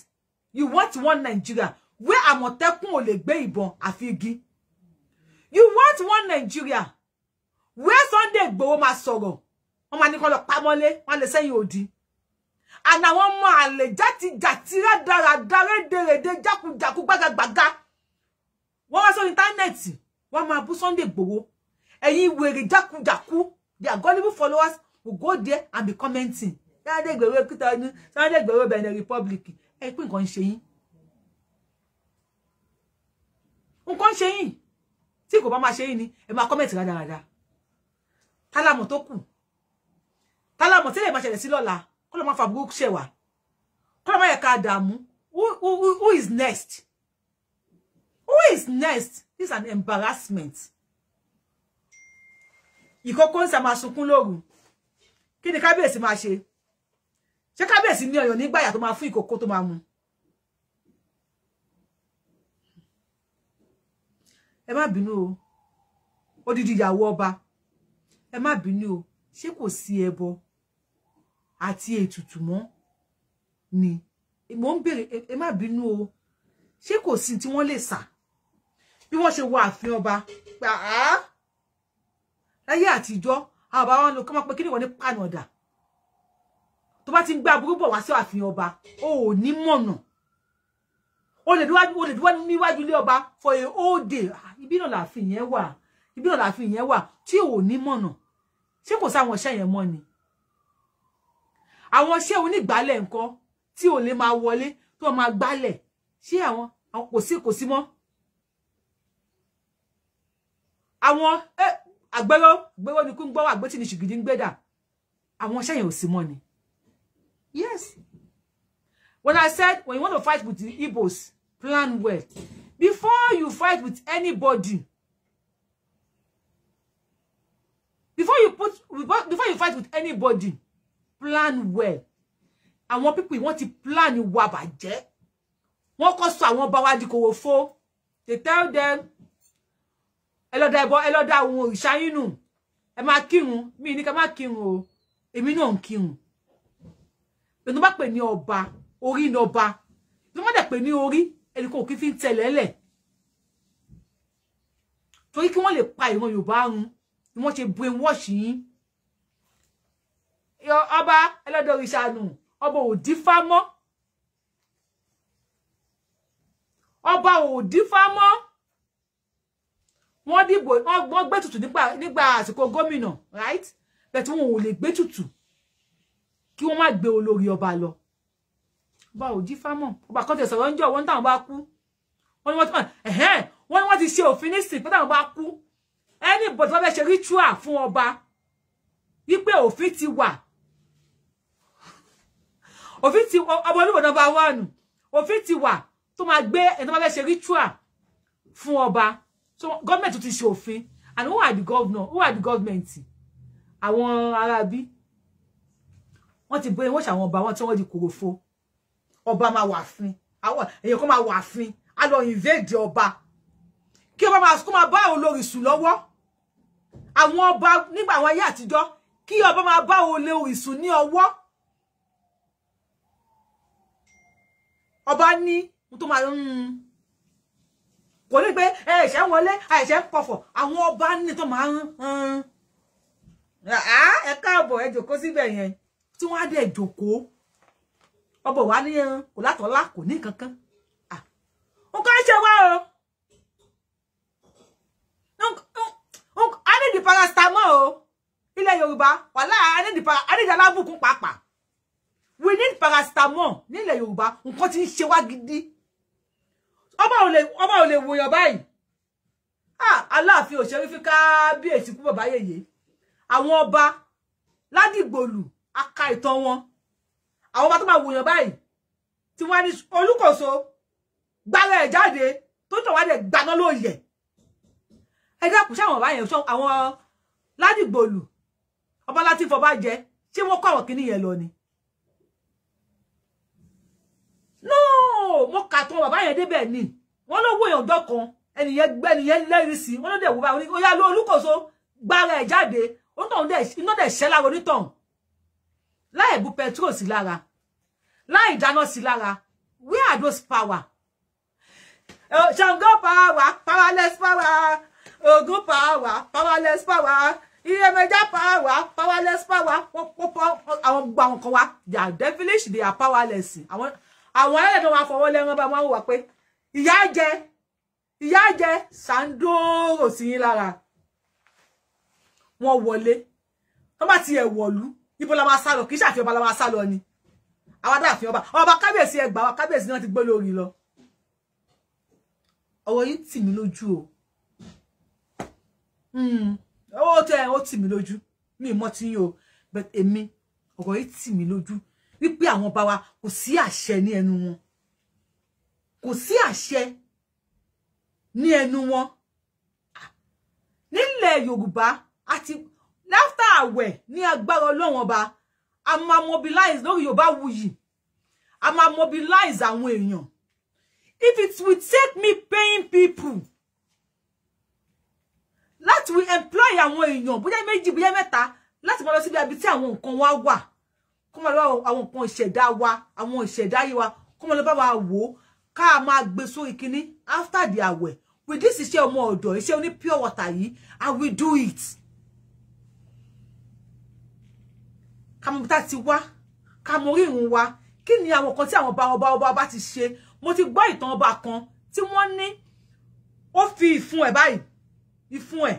you want one Nigeria where Àmọ̀tẹ́kùn ò lè gbé ìbọn àfi igi. You want one Nigeria where Sunday Igboho máa sọ̀rọ̀. Wọ́n máa ní kó lọ pamọ́lé, wọ́n lè sẹ́yìn odi. And àwọn ọmọ àlè jàti rádaràdà rédèrèdè jákujàku gbágagbága. Wọ́n wá sórí íńtánẹ́ẹ̀tì. wọ́n máa bú Sunday Igboho. Ẹ̀yin wèrè jákujàku, their gullible followers will go there and be commenting. Sunday Igboho Peter ni, Sunday Igboho Benin Republic. Ẹ pé nǹkan ṣe yín. Nǹkan ṣe yín. Tí kò bá máa ṣe yín ni, ẹ máa comment rádaràda. Tálámọ̀ tó kù. Tálámọ̀ tí lè máa ṣẹlẹ̀ sí lọ́la. Kó lọ máa fa burúkú ṣe wà. Kó lọ máa yẹ ká dààmú. Who is next? Who is next? This is an embarrassment. Ìkókó ń sa máa sunkún lóru. Kí ni kábíyèsí máa ṣe? Ṣé kábíyèsí ní ọyàn nígbà yà tó máa fún ìkókó tó máa mu? Ẹ má bínú o. Odidi ìyàwó ọba. Ẹ má bínú o. Ṣé kò sí ẹbọ àti ètùtù mọ́ ni? Mo ń bèrè, ẹ má bínú o. Ṣé kò sí tí wọ́n lè sà? Bí wọ́n ṣe wọ ààfin ọba. Láyé àtijọ́, àwọn bàbá wọn ló kọ́ máa pé kí ni wọ́n ní pànọ̀dà. Tó bá ti ń gbé aburú bọ̀ wá sí ààfin ọba, o ò ní mọ̀nà. O lè dúwá níwájú ilé ọba for a whole day. Ibi náà láàfin yẹn wà. Ibi náà láàfin yẹn wà tí o ò ní mọ̀nà. Ṣé kò sáwọn iṣẹ́ yẹn mọ́ ni? Àwọn iṣẹ́ onígbálẹ̀ ńkọ́ tí ò lè máa wọlé tó máa gbálẹ̀. Ṣé àwọn kò sí mọ́? Àwọn àgbẹ̀rọ ni kú ń gbọ́ àgbẹ̀ tí ni ṣìgìdì ń gbẹ́dà. Àwọn iṣẹ́ yẹn ò sí mọ́ ni. Yes. When I said, when you want to fight with the Igbos, plan well. Before you fight with anybody, before you fight with anybody, plan well. Àwọn people want to plan ìwà bàjẹ́. Wọ́n kọ́ sọ àwọn ọba wa di kòròfo. They tell them, ẹ lọ dá àwọn òrìṣà yín nù. Ẹ máa kírun, mi ní ká máa kírun o. Èmi náà ń kírun. Bẹ́ẹ̀ tó bá pè ní ọba, orí ní ọba. Tó má dẹ̀ pè ní orí, ẹni kò kí fi ń tẹ̀lẹ́lẹ̀. Torí kí wọ́n lè pa ìran Yorùbá run, ni wọ́n ṣe brainwash yín. Ọba ẹ lọ dá òrìṣà nù. Ọba ò dífá mọ́. Ọba ò dífá mọ́. Wọ́n dìbò, wọ́n gbé tutù nígbà àsìkò gómìnà, right? But wọ́n ò lè gbé tutù kí wọ́n má gbé olórí ọba lọ. Ọba ò dífá mọ́. Ọba kan tẹ̀ sọ̀rọ̀ ń jọ wọ́n táwọn bá kú. Wọ́n ti ṣe òfin nísìn pé táwọn bá kú. Anybody wọ́n fẹ́ ṣe ritual fún ọba. Wípé òfin ti wà. Òfin ti ọba olúwo number 1. Òfin ti wà tó máa gbé ẹni tó bá fẹ́ ṣe ritual fún ọba. So government ti ṣe òfin. And who are the governor? Who are the government? Àwọn Arabi. Wọ́n ti bọ́ wọ́n ṣàwọn ọba wọn tí wọ́n di kòròfo. Ọba máa wà fín. Àwọn èèyàn kan máa wà fín. A lọ invade ọba. Kí ọba máa bá olórí sùn lọ́wọ́. Àwọn ọba nígbà àwọn ayé àtijọ́ kí ọba máa bá olórí sùn ní ọwọ́. Ọba ní tó máa kò ní pé ẹ̀ṣẹ̀ wọlé ẹ̀ṣẹ̀ pọ̀fọ̀. Àwọn ọba ní tó máa ẹ káàbọ̀ ẹ jókòó síbẹ̀ yẹn. Tí wọ́n á dẹ̀ jókòó. Ọba wà ní kò látọ̀lá kò ní kankan. Nǹkan ṣe wá o. I need the paracetamol o. Ilẹ̀ Yorùbá wàhálà I need alábùkún pàápàá. We need paracetamol nílẹ̀ Yorùbá. Nǹkan tí ń ṣe wá gidi. Ọba ò lè wòyàn báyìí. Aláàfin òṣèré fi kábíyèsí kú bàbá yèyé. Àwọn ọba ládìgbòlù aka ìtàn wọn. Àwọn ọba tó máa wòyàn báyìí. Tí wọ́n ní Olúkòso gbára ẹ̀ jáde tó tọ̀ wá dẹ̀ gbaná lóye. Ẹ dákun ṣé àwọn ọba yẹn àwọn ládìgbòlù ọba láti fọba jẹ ṣé wọ́n kọ́ àwọn kìíní yẹn lọ ni. No, mo kà tán bàbá yẹn débẹ̀ ni. Wọ́n ló wòyàn dọ́kan ẹnìyẹn lẹ́rìí sí. Wọ́n ló dẹ̀ wò báyìí. Ó yá ló Olúkòso gbára ẹ̀ jáde. Ó tàn iná dẹ̀ ṣẹ́ lára onítàn. Láì bu petrol sí lára. Láì dáná sí lára. Where are those power? Ṣàngó power, powerless power. Ògún power, powerless power. Iyèméjì power, powerless power. Àwọn gbà wọn kan wá. They are devilish, they are powerless. Àwọn ẹlẹ́dọ̀ wá fọwọ́ lẹ́rán bá wọn wà pé ìyà ìyá jẹ sandoro sí yín lára wọ́n wọlé tó bá ti ẹ wọ̀lú ibo la máa sá lọ kì í ṣàfi ọba la máa sá lọ ni àwa dá fi ọba kábíyèsí ẹ gbà wá kábíyèsí náà ti gbé lórí lọ ọ̀rọ̀ yìí tì mí lójú o ó tì mí lójú mi mọ̀ tí yín o but èmi ọ̀rọ̀ yìí tì mí lójú wípé àwọn ọba wa kò sí àṣẹ ní ẹnu wọn kò sí àṣẹ ní ẹnu wọn nílẹ̀ Yorùbá àti láfta àwẹ̀ ní agbára Ọlọ́run ọba a máa mobilize lórí YORUBAWUYI a máa mobilize àwọn èèyàn if it will take me paying people láti we employ àwọn èèyàn bóyá méjì bóyá mẹ́ta láti máa lọ síbi àbí tí àwọn nǹkan wa wà kó máa lọ àwọn nǹkan ìṣẹ̀dá wa àwọn ìṣẹ̀dá yìí wa kó máa lọ bá wa wò ká máa gbé sórí kíní after the àwẹ̀ with this iṣẹ́ ọmọ ọ̀dọ̀ iṣẹ́ oní pure water yìí I will do it. Kàmọ́tà ti wá kàmọ́rí ìrun wa kí ni àwọn kan tí àwọn ọba ti ṣe mo ti gbọ́ ìtàn ọba kan tí wọ́n ní ó fi ìfun ẹ̀ báyìí ìfun ẹ̀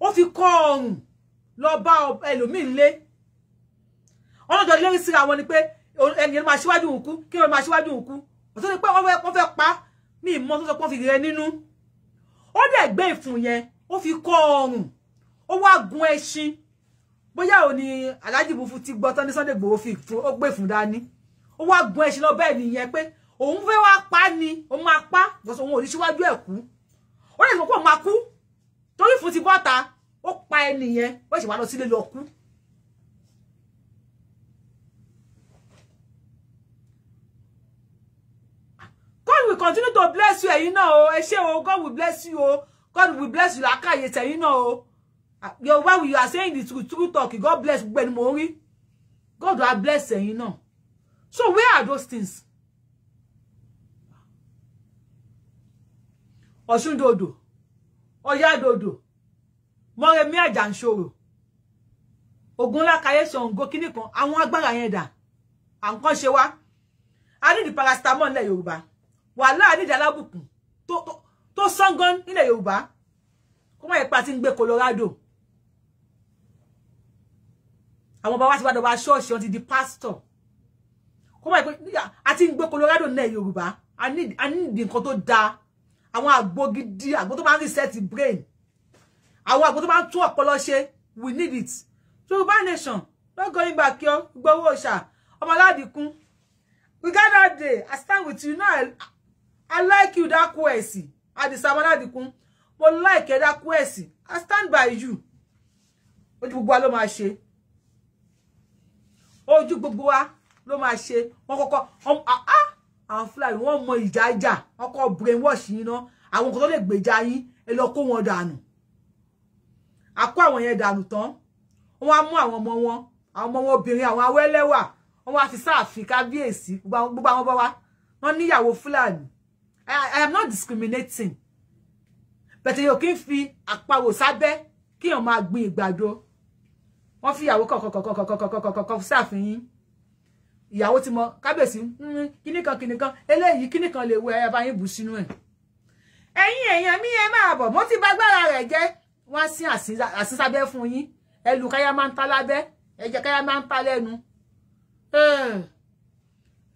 ó fi kọ́ ọrùn lọ bá ẹlòmíì lé ọlọ́jọ́ lérí síra wọn ni pé ẹnìyẹn máa ṣíwájú òkú kí wọ́n máa ṣíwájú òkú ọ̀tọ́ ni pé wọ́n fẹ́ pa mí mọ́ tó sọ pé wọ́n fi rẹ nínú ó dẹ̀ gbé ìfun yẹn ó fi kọ́ ọrùn ó wá gun ẹṣin bóyá ò ní Alhaji Bufu ti gbọ́ tán ní Sunday Igboho fi ó gbé fún dání ó wá gun ẹṣin lọ bẹ́ẹ̀ nìyẹn pé òun fẹ́ wá pa ni òun máa pa bọ́sọ̀ òun ò ní síwájú ẹ̀ kú ó lè sọ pé òun máa kú torí fún ti bọ́ta ó pa ẹnìyẹn ó sì wá lọ sílé lọ kú. God will continue to bless you ẹ̀yin náà o ẹ ṣé o God will bless you o God will bless you lákàyè tẹ̀yin náà o Yorùbá you are saying the true talk God bless gbogbo ẹni mo rí God will bless ẹ̀yin náà so where are those things? Ọ̀ṣun dodo Ọya dodo Mọ́remí Àjànṣòro Ògúnlákayé Ṣàngó kíní kan àwọn agbára yẹn dà à ń kàn ṣe wá a ní di paracetamol nílẹ̀ Yorùbá wàhálà ní di alábùkún tó sángan nílẹ̀ Yorùbá kó má yẹ pa ti ń gbé Colorado àwọn bàbá ti wá dọ̀bà ṣọ́ọ̀ṣì wọn ti di pastor kó má yẹ pé a ti ń gbé Colorado nílẹ̀ Yorùbá a ní di nǹkan tó dáa àwọn àgbo gidi àgbo tó máa ń reset brain àwọn àgbo tó máa ń tún ọpọlọ ṣe we need it Yorùbá nation no going back yo Igboho Òòṣà ọmọ Aládìkún we got that day I stand with you now I like you that kwesi Adisa Aládìkún mo like that kwesi I stand by you ojú gbogbo wa ló máa ṣe ojú gbogbo wa ló máa ṣe wọ́n kọ́kọ́ àwọn Fulani wọ́n mọ ìjájà wọ́n kọ́ brainwash yín ná àwọn kan tó lè gbèjà yín ẹ lọ kó wọn dànù àkó àwọn yẹn dànù tán wọ́n á mú àwọn ọmọ wọn obìnrin àwọn awẹ́lẹ́wà wọ́n wá fi sáàfin kábíyèsí gbogbo àwọn bá wa wọ́n níyàwó Fulani I am not discriminating but you kì í fi àparò sábẹ́ kíyàn máa gbin ìgbàdo wọ́n fi ìyàwó kọ̀kọ̀kọ̀kọ̀kọ̀kọ̀kọ̀ sáàfin yín ìyàwó ti mọ kábíyèsí kíní kan eléyìí kíní kan lè wọ ẹ bá yín bù sínú ẹ ẹ̀yin èèyàn mi ẹ máa bọ̀ mo ti bá gbára rẹ̀ jẹ́ wọ́n sin àsísábẹ́ fún yín ẹlù káyà máa ń ta lábẹ́ ẹ̀jẹ̀ káyà máa ń ta lẹ́nu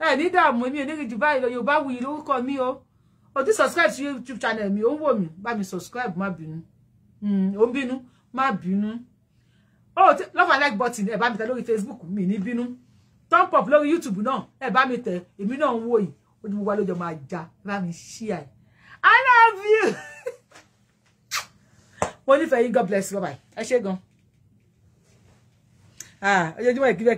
ẹ ní dààmú mi ò ní jù báyìí lọ YORUBAWUYI lórúkọ mi o ti subscribe sí YouTube channel mi ó ń wò mí bá mi subscribe má bínú ó ń bínú má bínú love and like button ẹ bá mi tẹ lórí Facebook mi ní bínú thumb up lórí YouTube náà ẹ bá mi tẹ èmi náà ń wò yìí ojú gbogbo alójọ máa já bá mi share I love you mo nífẹ̀ẹ́ yín God bless you bye bye ẹ ṣé gan ojoojúmọ́ ìkíbẹ̀